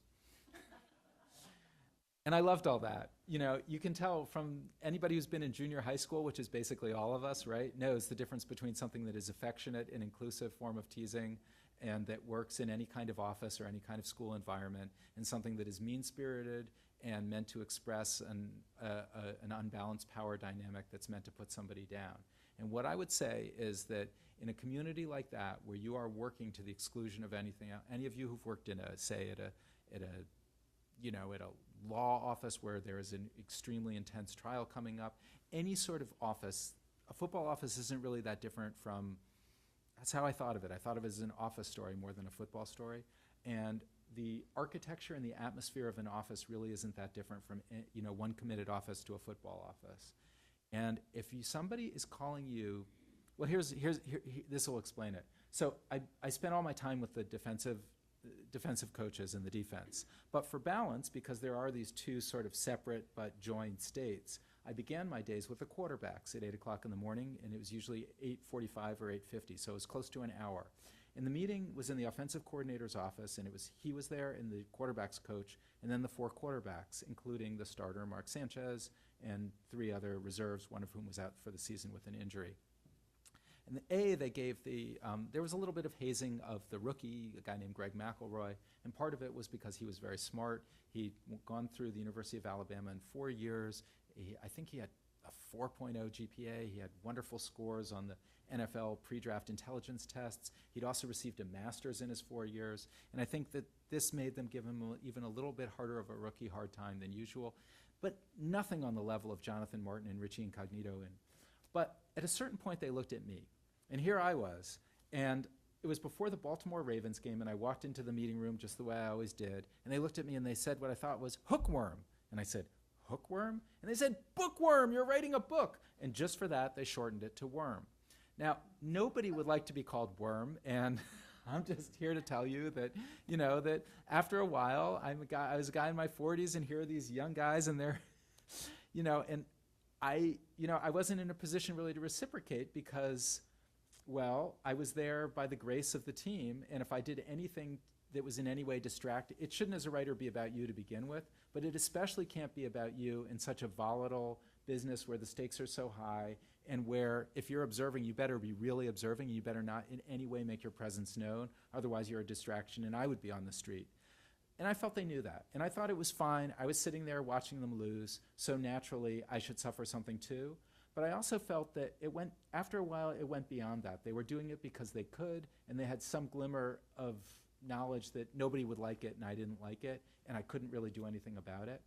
And I loved all that. You can tell from anybody who's been in junior high school, which is basically all of us, right, knows the difference between something that is affectionate and inclusive form of teasing and that works in any kind of office or any kind of school environment, and something that is mean-spirited and meant to express an unbalanced power dynamic that's meant to put somebody down. And what I would say is that in a community like that, where you are working to the exclusion of anything, any of you who've worked in at a law office where there is an extremely intense trial coming up, any sort of office, a football office isn't really that different from, that's how I thought of it. I thought of it as an office story more than a football story. And the architecture and the atmosphere of an office really isn't that different from one committed office to a football office. And if somebody is calling you, well, this will explain it. So I spent all my time with the defensive coaches in the defense. But for balance, because there are these two sort of separate but joined states, I began my days with the quarterbacks at 8 o'clock in the morning, and it was usually 8:45 or 8:50, so it was close to an hour. And the meeting was in the offensive coordinator's office, and he was there, and the quarterback's coach, and then the four quarterbacks, including the starter, Mark Sanchez, and three other reserves, one of whom was out for the season with an injury. And they gave there was a little bit of hazing of the rookie, a guy named Greg Mcelroy, and part of it was because he was very smart. He'd gone through the University of Alabama in 4 years. I think he had a 4.0 GPA. He had wonderful scores on the NFL pre-draft intelligence tests. He'd also received a master's in his 4 years. And I think that this made them give him even a little bit harder of a rookie hard time than usual, but nothing on the level of Jonathan Martin and Richie Incognito. But at a certain point, they looked at me. And here I was, and it was before the Baltimore Ravens game, and I walked into the meeting room just the way I always did, and they looked at me and they said what I thought was hookworm. And I said, hookworm? And they said, bookworm, you're writing a book. And just for that, they shortened it to worm. Now, nobody would like to be called worm, and I'm just here to tell you that, that after a while, I was a guy in my 40s, and here are these young guys, and they're, and I wasn't in a position really to reciprocate because, well, I was there by the grace of the team, and if I did anything that was in any way distracting, it shouldn't as a writer be about you to begin with, but it especially can't be about you in such a volatile business where the stakes are so high, and where if you're observing, you better be really observing, you better not in any way make your presence known, otherwise you're a distraction, and I would be on the street. And I felt they knew that, and I thought it was fine. I was sitting there watching them lose, so naturally I should suffer something too. But I also felt that after a while, it went beyond that. They were doing it because they could, and they had some glimmer of knowledge that nobody would like it and I didn't like it, and I couldn't really do anything about it.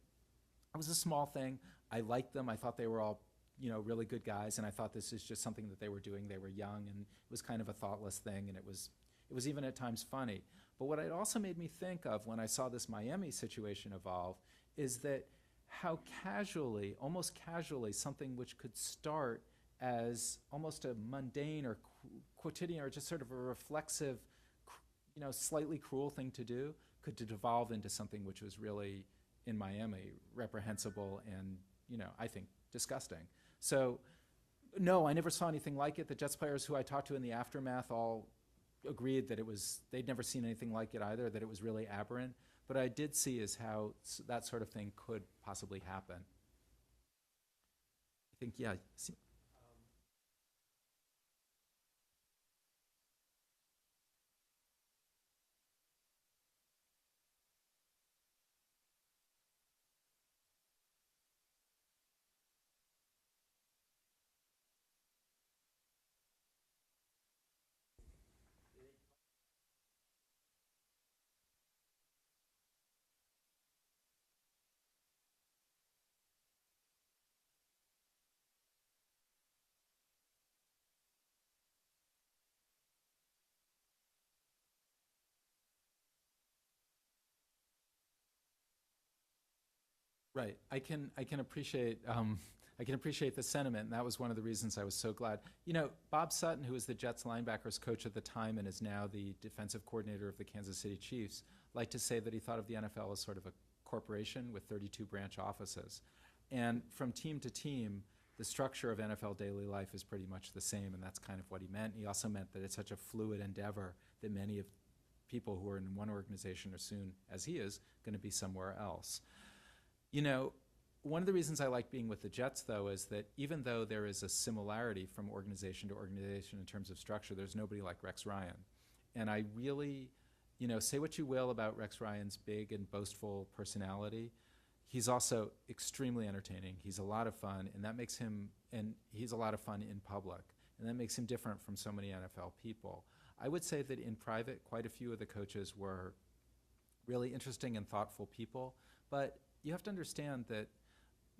It was a small thing. I liked them. I thought they were all, really good guys, and I thought this is just something that they were doing. They were young, and it was kind of a thoughtless thing, and it was even at times funny. But what it also made me think of when I saw this Miami situation evolve is that how casually, almost casually, something which could start as almost a mundane or quotidian or just sort of a reflexive, slightly cruel thing to do could devolve into something which was really, in Miami, reprehensible and, I think disgusting. So, no, I never saw anything like it. The Jets players who I talked to in the aftermath all agreed that they'd never seen anything like it either, that it was really aberrant. But I did see is how that sort of thing could possibly happen. I think, yeah. Right. I can appreciate the sentiment, and that was one of the reasons I was so glad. Bob Sutton, who was the Jets linebackers coach at the time and is now the defensive coordinator of the Kansas City Chiefs, liked to say that he thought of the NFL as sort of a corporation with 32 branch offices. And from team to team, the structure of NFL daily life is pretty much the same, and that's kind of what he meant. He also meant that it's such a fluid endeavor that many of people who are in one organization are soon, as he is, going to be somewhere else. One of the reasons I like being with the Jets, though, is that even though there is a similarity from organization to organization in terms of structure, there's nobody like Rex Ryan. And I really, say what you will about Rex Ryan's big and boastful personality, he's also extremely entertaining. He's a lot of fun, and he's a lot of fun in public. And that makes him different from so many NFL people. I would say that in private, quite a few of the coaches were really interesting and thoughtful people, but you have to understand that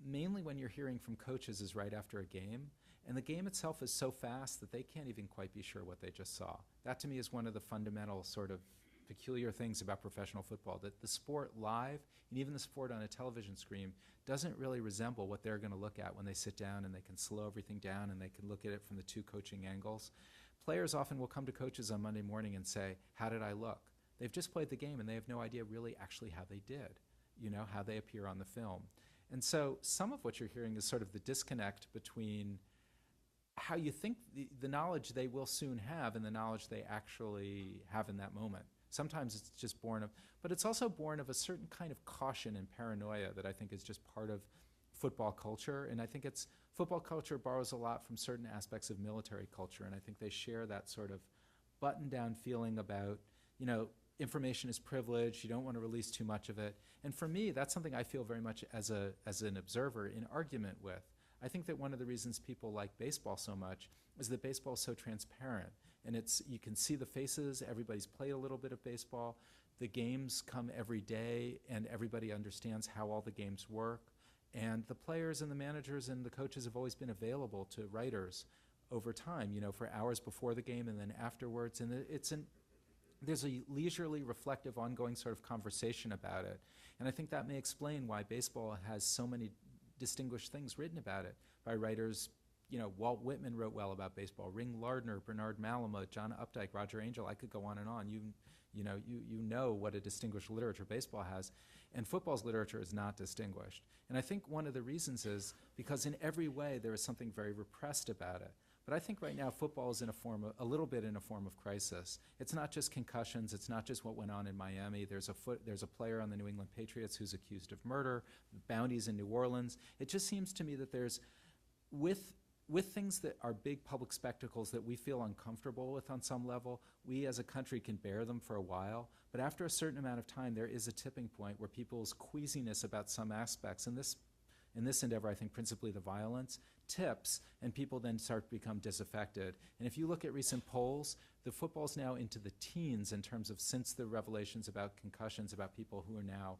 mainly when you're hearing from coaches is right after a game, and the game itself is so fast that they can't even quite be sure what they just saw. That to me is one of the fundamental sort of peculiar things about professional football, that the sport live, and even the sport on a television screen, doesn't really resemble what they're going to look at when they sit down and they can slow everything down and they can look at it from the two coaching angles. Players often will come to coaches on Monday morning and say, how did I look? They've just played the game and they have no idea really actually how they did. How they appear on the film. And so some of what you're hearing is sort of the disconnect between how you think the knowledge they will soon have and the knowledge they actually have in that moment. Sometimes it's just but it's also born of a certain kind of caution and paranoia that I think is just part of football culture. And I think football culture borrows a lot from certain aspects of military culture. And I think they share that sort of button-down feeling about, information is privileged. You don't want to release too much of it. And for me, that's something I feel very much as an observer in argument with. I think that one of the reasons people like baseball so much is that baseball is so transparent. And you can see the faces. Everybody's played a little bit of baseball. The games come every day, and everybody understands how all the games work. And the players and the managers and the coaches have always been available to writers over time, for hours before the game and then afterwards. And there's a leisurely, reflective, ongoing sort of conversation about it. And I think that may explain why baseball has so many distinguished things written about it by writers. Walt Whitman wrote well about baseball. Ring Lardner, Bernard Malamud, John Updike, Roger Angell. I could go on and on. You know what a distinguished literature baseball has. And football's literature is not distinguished. And I think one of the reasons is because in every way there is something very repressed about it. But I think right now football is a little bit in a form of crisis. It's not just concussions. It's not just what went on in Miami. There's a player on the New England Patriots who's accused of murder, bounties in New Orleans. It just seems to me that with things that are big public spectacles that we feel uncomfortable with on some level, we as a country can bear them for a while. But after a certain amount of time, there is a tipping point where people's queasiness about some aspects, and this in this endeavor, I think principally the violence, tips, and people then start to become disaffected. And if you look at recent polls, the football's now into the teens in terms of since the revelations about concussions, about people who are now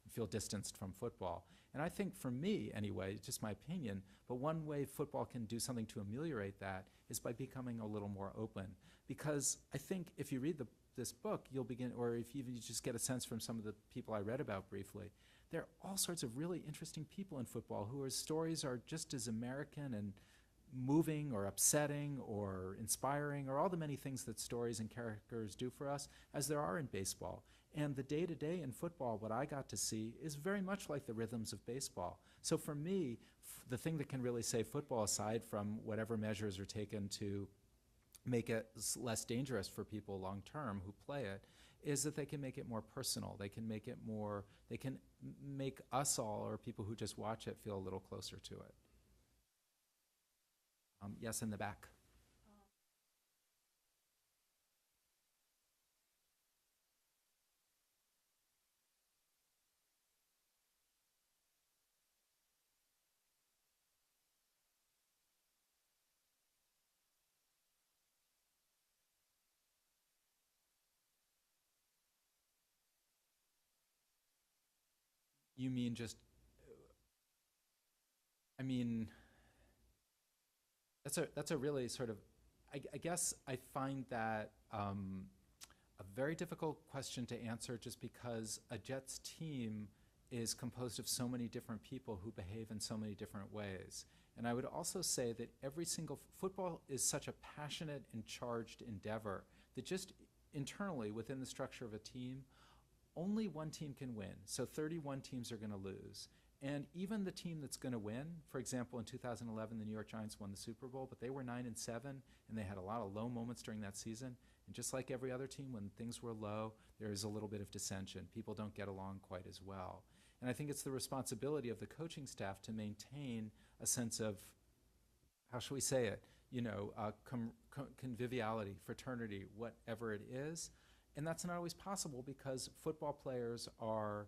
feel distanced from football. And I think for me, anyway, it's just my opinion, but one way football can do something to ameliorate that is by becoming a little more open. Because I think if you read this book, you'll begin, or if you just get a sense from some of the people I read about briefly, there are all sorts of really interesting people in football whose stories are just as American and moving or upsetting or inspiring, or all the many things that stories and characters do for us as there are in baseball. And the day-to-day in football, what I got to see, is very much like the rhythms of baseball. So for me, the thing that can really save football, aside from whatever measures are taken to make it less dangerous for people long-term who play it, is that they can make it more personal. They can make it more, they can make us all, or people who just watch it, feel a little closer to it. Yes, in the back. You mean just, I mean, that's a really sort of, I guess I find that a very difficult question to answer, just because a Jets team is composed of so many different people who behave in so many different ways. And I would also say that every single football is such a passionate and charged endeavor that just internally within the structure of a team, only one team can win. So 31 teams are going to lose. And even the team that's going to win, for example, in 2011, the New York Giants won the Super Bowl, but they were 9-7, and they had a lot of low moments during that season. And just like every other team, when things were low, there is a little bit of dissension. People don't get along quite as well. And I think it's the responsibility of the coaching staff to maintain a sense of, how shall we say it, conviviality, fraternity, whatever it is. And that's not always possible, because football players are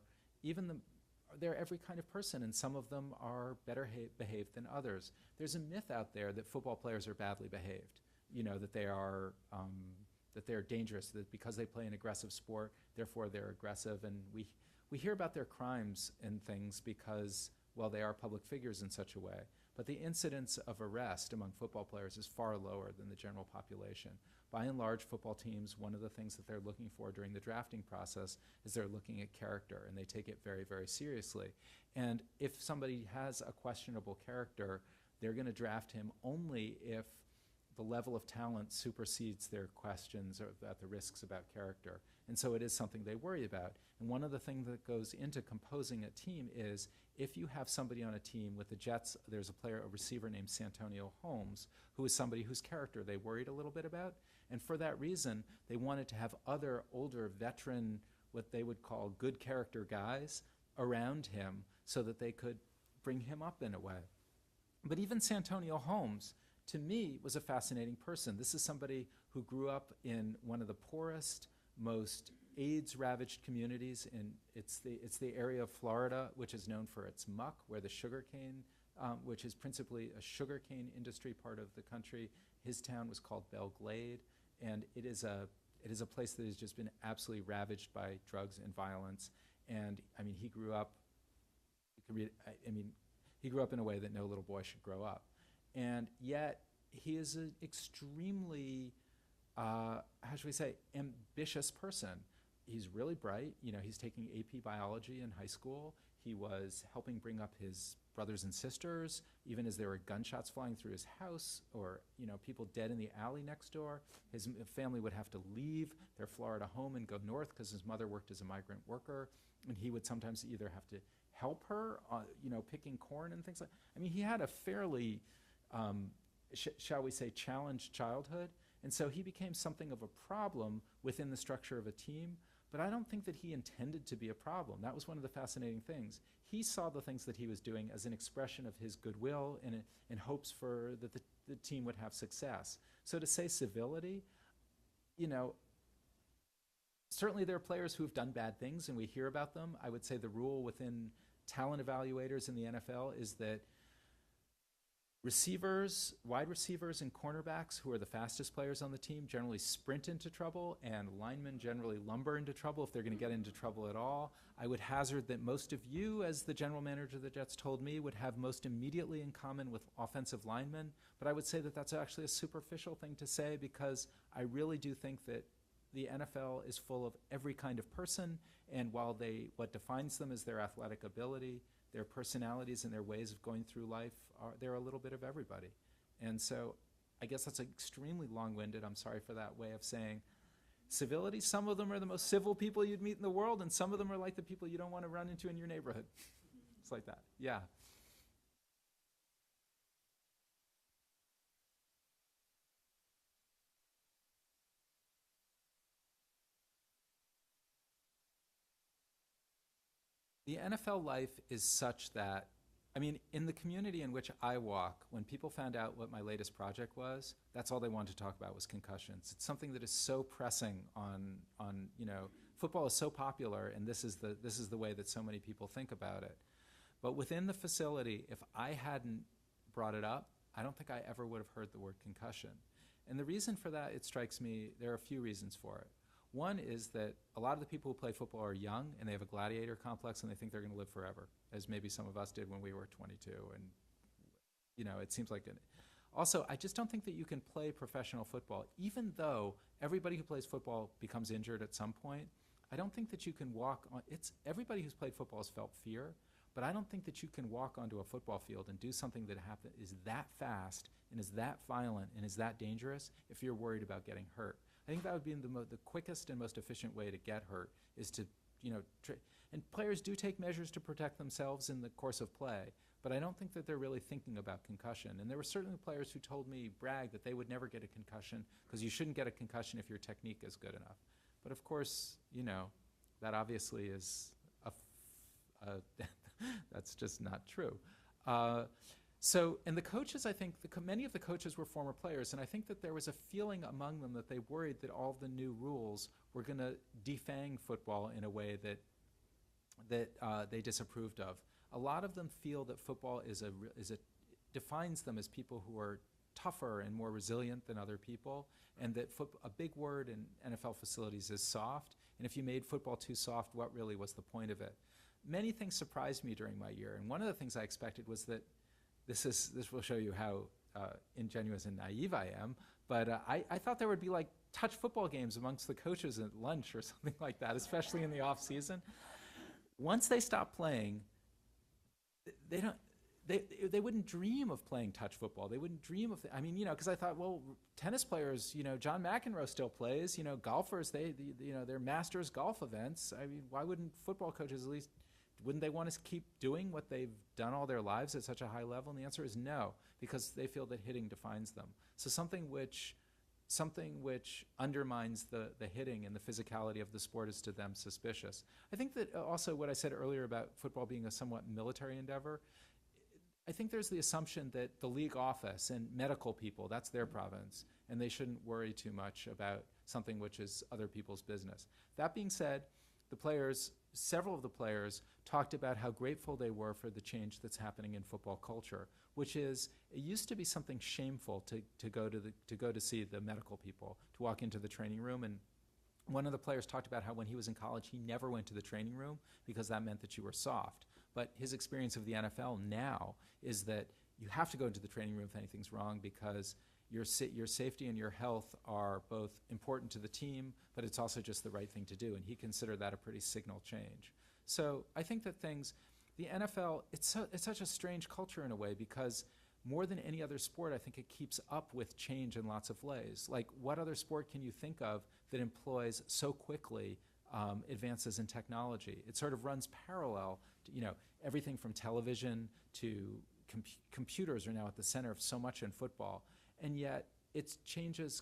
they're every kind of person, and some of them are better behaved than others. There's a myth out there that football players are badly behaved, that they're dangerous, that because they play an aggressive sport, therefore they're aggressive. And we hear about their crimes and things because, well, they are public figures in such a way. But the incidence of arrest among football players is far lower than the general population. By and large, football teams, one of the things that they're looking for during the drafting process is they're looking at character, and they take it very, very seriously. And if somebody has a questionable character, they're going to draft him only if the level of talent supersedes their questions about the risks about character. And so it is something they worry about. And one of the things that goes into composing a team is, if you have somebody on a team with the Jets, there's a receiver named Santonio Holmes, who is somebody whose character they worried a little bit about. And for that reason, they wanted to have other older veteran, what they would call good character guys, around him so that they could bring him up in a way. But even Santonio Holmes, to me, was a fascinating person. This is somebody who grew up in one of the poorest, most AIDS-ravaged communities, and it's the area of Florida which is known for its muck, where the sugarcane, which is principally a sugarcane industry part of the country. His town was called Belle Glade, and it is a place that has just been absolutely ravaged by drugs and violence. And I mean, he grew up. He grew up in a way that no little boy should grow up, and yet he is an extremely, how should we say, ambitious person. He's really bright. He's taking AP biology in high school. He was helping bring up his brothers and sisters, even as there were gunshots flying through his house, or people dead in the alley next door. His family would have to leave their Florida home and go north because his mother worked as a migrant worker, and he would sometimes either have to help her, picking corn and things like. He had a fairly, shall we say, challenged childhood, and so he became something of a problem within the structure of a team. But I don't think that he intended to be a problem. That was one of the fascinating things. He saw the things that he was doing as an expression of his goodwill and hopes for that the team would have success. So to say civility, certainly there are players who have done bad things, and we hear about them. I would say the rule within talent evaluators in the NFL is that receivers, wide receivers, and cornerbacks, who are the fastest players on the team, generally sprint into trouble, and linemen generally lumber into trouble if they're going to get into trouble at all. I would hazard that most of you, as the general manager of the Jets told me, would have most immediately in common with offensive linemen. But I would say that that's actually a superficial thing to say, because I really do think that the NFL is full of every kind of person, and while what defines them is their athletic ability, their personalities and their ways of going through life, they're a little bit of everybody. And so I guess that's extremely long-winded. I'm sorry for that way of saying civility. Some of them are the most civil people you'd meet in the world, and some of them are like the people you don't want to run into in your neighborhood. It's like that. Yeah. The NFL life is such that, I mean, in the community in which I walk, when people found out what my latest project was, that's all they wanted to talk about was concussions. It's something that is so pressing on football is so popular, and this is the way that so many people think about it. But within the facility, if I hadn't brought it up, I don't think I ever would have heard the word concussion. And the reason for that, it strikes me, there are a few reasons for it. One is that a lot of the people who play football are young, and they have a gladiator complex, and they think they're going to live forever, as maybe some of us did when we were 22. And, it seems like it. Also, I just don't think that you can play professional football, even though everybody who plays football becomes injured at some point. I don't think that you can walk on. Everybody who's played football has felt fear, but I don't think that you can walk onto a football field and do something that is that fast and is that violent and is that dangerous if you're worried about getting hurt. I think that would be the quickest and most efficient way to get hurt, is to, and players do take measures to protect themselves in the course of play, but I don't think that they're really thinking about concussion. And there were certainly players who told me, brag, that they would never get a concussion, because you shouldn't get a concussion if your technique is good enough. But of course, that obviously is that's just not true. And the coaches, I think, many of the coaches were former players, and I think that there was a feeling among them that they worried that all the new rules were going to defang football in a way that they disapproved of. A lot of them feel that football defines them as people who are tougher and more resilient than other people, and that a big word in NFL facilities is soft. And if you made football too soft, what really was the point of it? Many things surprised me during my year, and one of the things I expected was that this will show you how ingenuous and naive I am, but I thought there would be like touch football games amongst the coaches at lunch or something like that, especially in the off season. Once they stop playing, they wouldn't dream of playing touch football. They wouldn't dream of because I thought, well, tennis players, John McEnroe still plays, golfers, they're masters golf events. I mean, why wouldn't football coaches at least? Wouldn't they want to keep doing what they've done all their lives at such a high level? And the answer is no, because they feel that hitting defines them. So something which undermines the hitting and the physicality of the sport is to them suspicious. I think that also what I said earlier about football being a somewhat military endeavor, I think there's the assumption that the league office and medical people, that's their province, and they shouldn't worry too much about something which is other people's business. That being said, several of the players talked about how grateful they were for the change that's happening in football culture, which is, it used to be something shameful to go to see the medical people, to walk into the training room. And one of the players talked about how when he was in college, he never went to the training room because that meant that you were soft. But his experience of the NFL now is that you have to go into the training room if anything's wrong, because your safety and your health are both important to the team, but it's also just the right thing to do. And he considered that a pretty signal change. So I think that the NFL, it's such a strange culture in a way, because more than any other sport, I think it keeps up with change in lots of ways. Like, what other sport can you think of that employs so quickly advances in technology? It sort of runs parallel to, everything from television to computers are now at the center of so much in football. And yet it changes,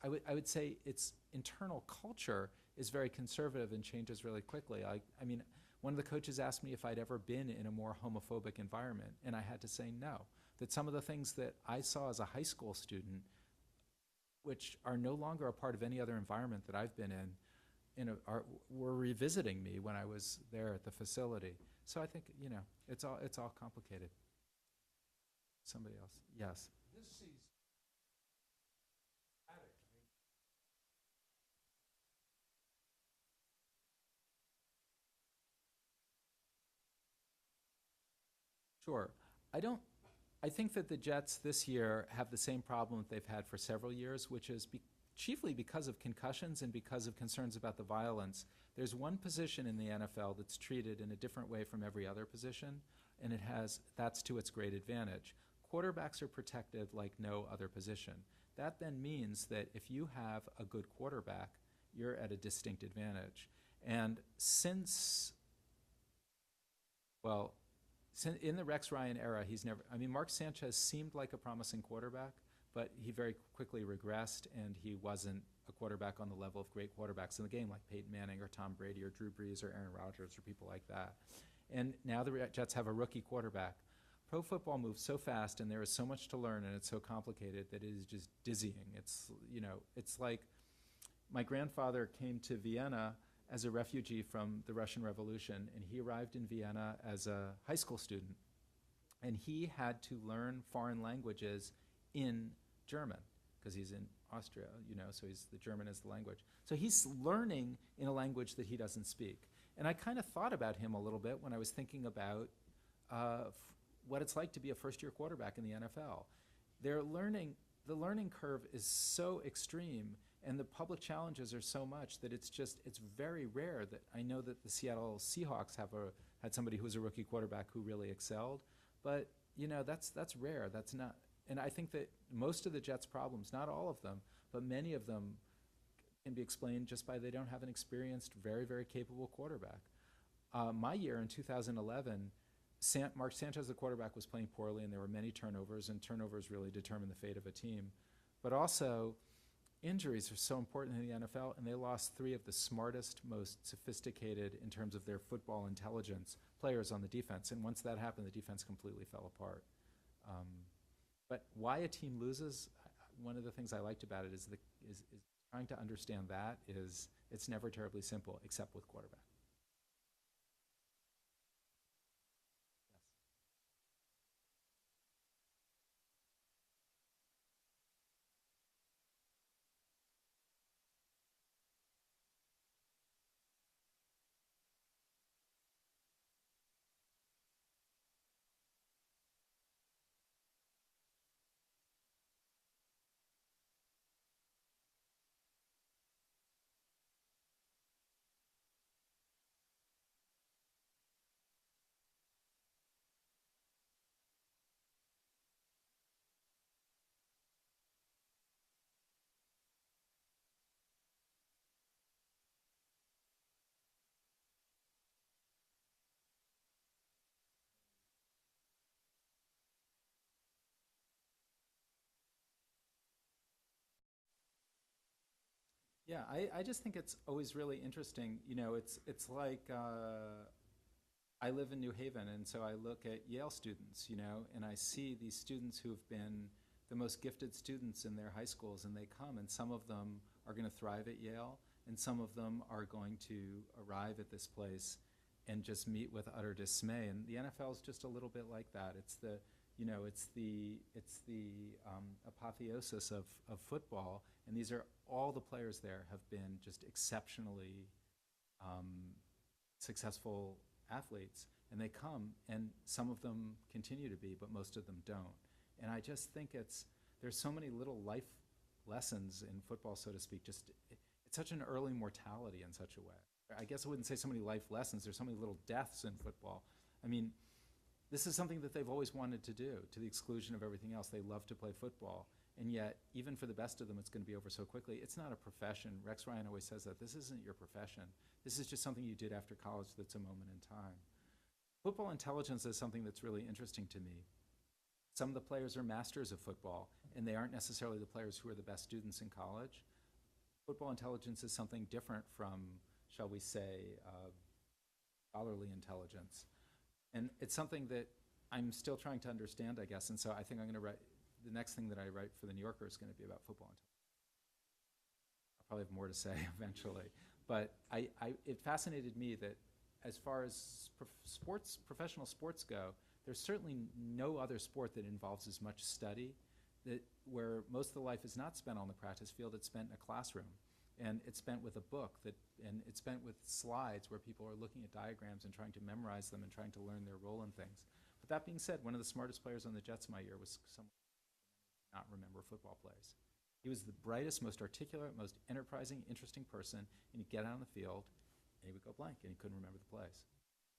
I would say its internal culture is very conservative and changes really quickly. I mean, one of the coaches asked me if I'd ever been in a more homophobic environment, and I had to say no. That some of the things that I saw as a high school student, which are no longer a part of any other environment that I've been in, were revisiting me when I was there at the facility. So I think, it's all complicated. Somebody else, yes. This season, Sure. I think that the Jets this year have the same problem that they've had for several years, which is chiefly because of concussions and because of concerns about the violence. There's one position in the NFL that's treated in a different way from every other position, and that's to its great advantage. Quarterbacks are protected like no other position. That then means that if you have a good quarterback, you're at a distinct advantage. And in the Rex Ryan era, Mark Sanchez seemed like a promising quarterback, but he very quickly regressed, and he wasn't a quarterback on the level of great quarterbacks in the game, like Peyton Manning or Tom Brady or Drew Brees or Aaron Rodgers or people like that. And now the Jets have a rookie quarterback. Pro football moves so fast, and there is so much to learn, and it's so complicated that it is just dizzying. It's like my grandfather came to Vienna as a refugee from the Russian Revolution, and he arrived in Vienna as a high school student. And he had to learn foreign languages in German, because he's in Austria, so the German is the language. So he's learning in a language that he doesn't speak. And I kind of thought about him a little bit when I was thinking about what it's like to be a first-year quarterback in the NFL. The learning curve is so extreme, and the public challenges are so much that it's very rare that I know that the Seattle Seahawks had somebody who was a rookie quarterback who really excelled, but that's rare. That's not, and I think that most of the Jets' problems, not all of them, but many of them can be explained just by they don't have an experienced, very, very capable quarterback. My year in 2011, Mark Sanchez, the quarterback, was playing poorly, and there were many turnovers, and turnovers really determine the fate of a team. But also, injuries are so important in the NFL, and they lost 3 of the smartest, most sophisticated, in terms of their football intelligence, players on the defense. And once that happened, the defense completely fell apart. But why a team loses, one of the things I liked about it is trying to understand that it's never terribly simple, except with quarterback. Yeah, I just think it's always really interesting. It's like I live in New Haven, and so I look at Yale students, and I see these students who've been the most gifted students in their high schools, and they come, and some of them are going to thrive at Yale, and some of them are going to arrive at this place and just meet with utter dismay. And the NFL is just a little bit like that. It's the apotheosis of football, and these are all the players there have been just exceptionally successful athletes, and they come, and some of them continue to be, but most of them don't. And I just think there's so many little life lessons in football, so to speak. It's such an early mortality in such a way. I guess I wouldn't say so many life lessons. There's so many little deaths in football. I mean, this is something that they've always wanted to do, to the exclusion of everything else. They love to play football. And yet, even for the best of them, it's going to be over so quickly. It's not a profession. Rex Ryan always says that. This isn't your profession. This is just something you did after college that's a moment in time. Football intelligence is something that's really interesting to me. Some of the players are masters of football, and they aren't necessarily the players who are the best students in college. Football intelligence is something different from, shall we say, scholarly intelligence. And it's something that I'm still trying to understand, I guess. And so I think I'm going to write, the next thing that I write for the New Yorker is going to be about football intelligence. I'll probably have more to say eventually. But it fascinated me that as far as professional sports go, there's certainly no other sport that involves as much study, that where most of the life is not spent on the practice field, it's spent in a classroom. And it's spent with a book, and it's spent with slides where people are looking at diagrams and trying to memorize them and trying to learn their role in things. But that being said, one of the smartest players on the Jets my year was someone who did not remember football plays. He was the brightest, most articulate, most enterprising, interesting person, and he'd get out on the field, and he would go blank, and he couldn't remember the plays.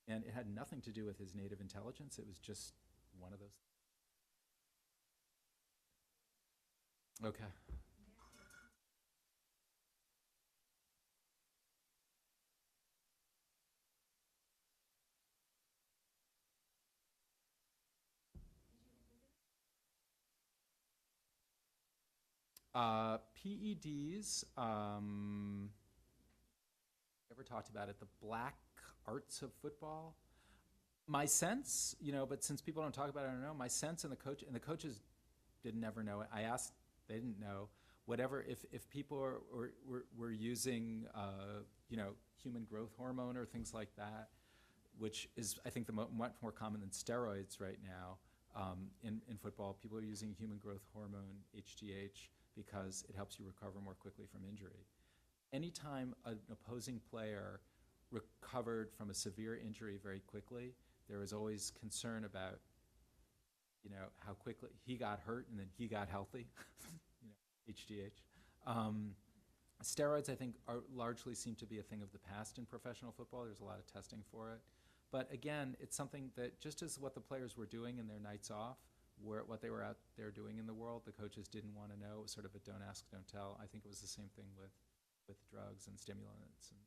And it had nothing to do with his native intelligence. It was just one of those. Okay. PEDs, ever talked about it, the black arts of football. My sense, but since people don't talk about it, I don't know. My sense, and the coaches didn't ever know it. I asked, they didn't know. Whatever, if people were using, human growth hormone or things like that, which is, I think, much more common than steroids right now in football. People are using human growth hormone, HGH, because it helps you recover more quickly from injury. Anytime an opposing player recovered from a severe injury very quickly, there was always concern about, how quickly he got hurt and then he got healthy, HGH. Steroids, I think, largely seem to be a thing of the past in professional football. There's a lot of testing for it. But again, it's something that just as what the players were doing in their nights off, what they were out there doing in the world, the coaches didn't want to know. It was sort of a don't ask, don't tell. I think it was the same thing with drugs and stimulants and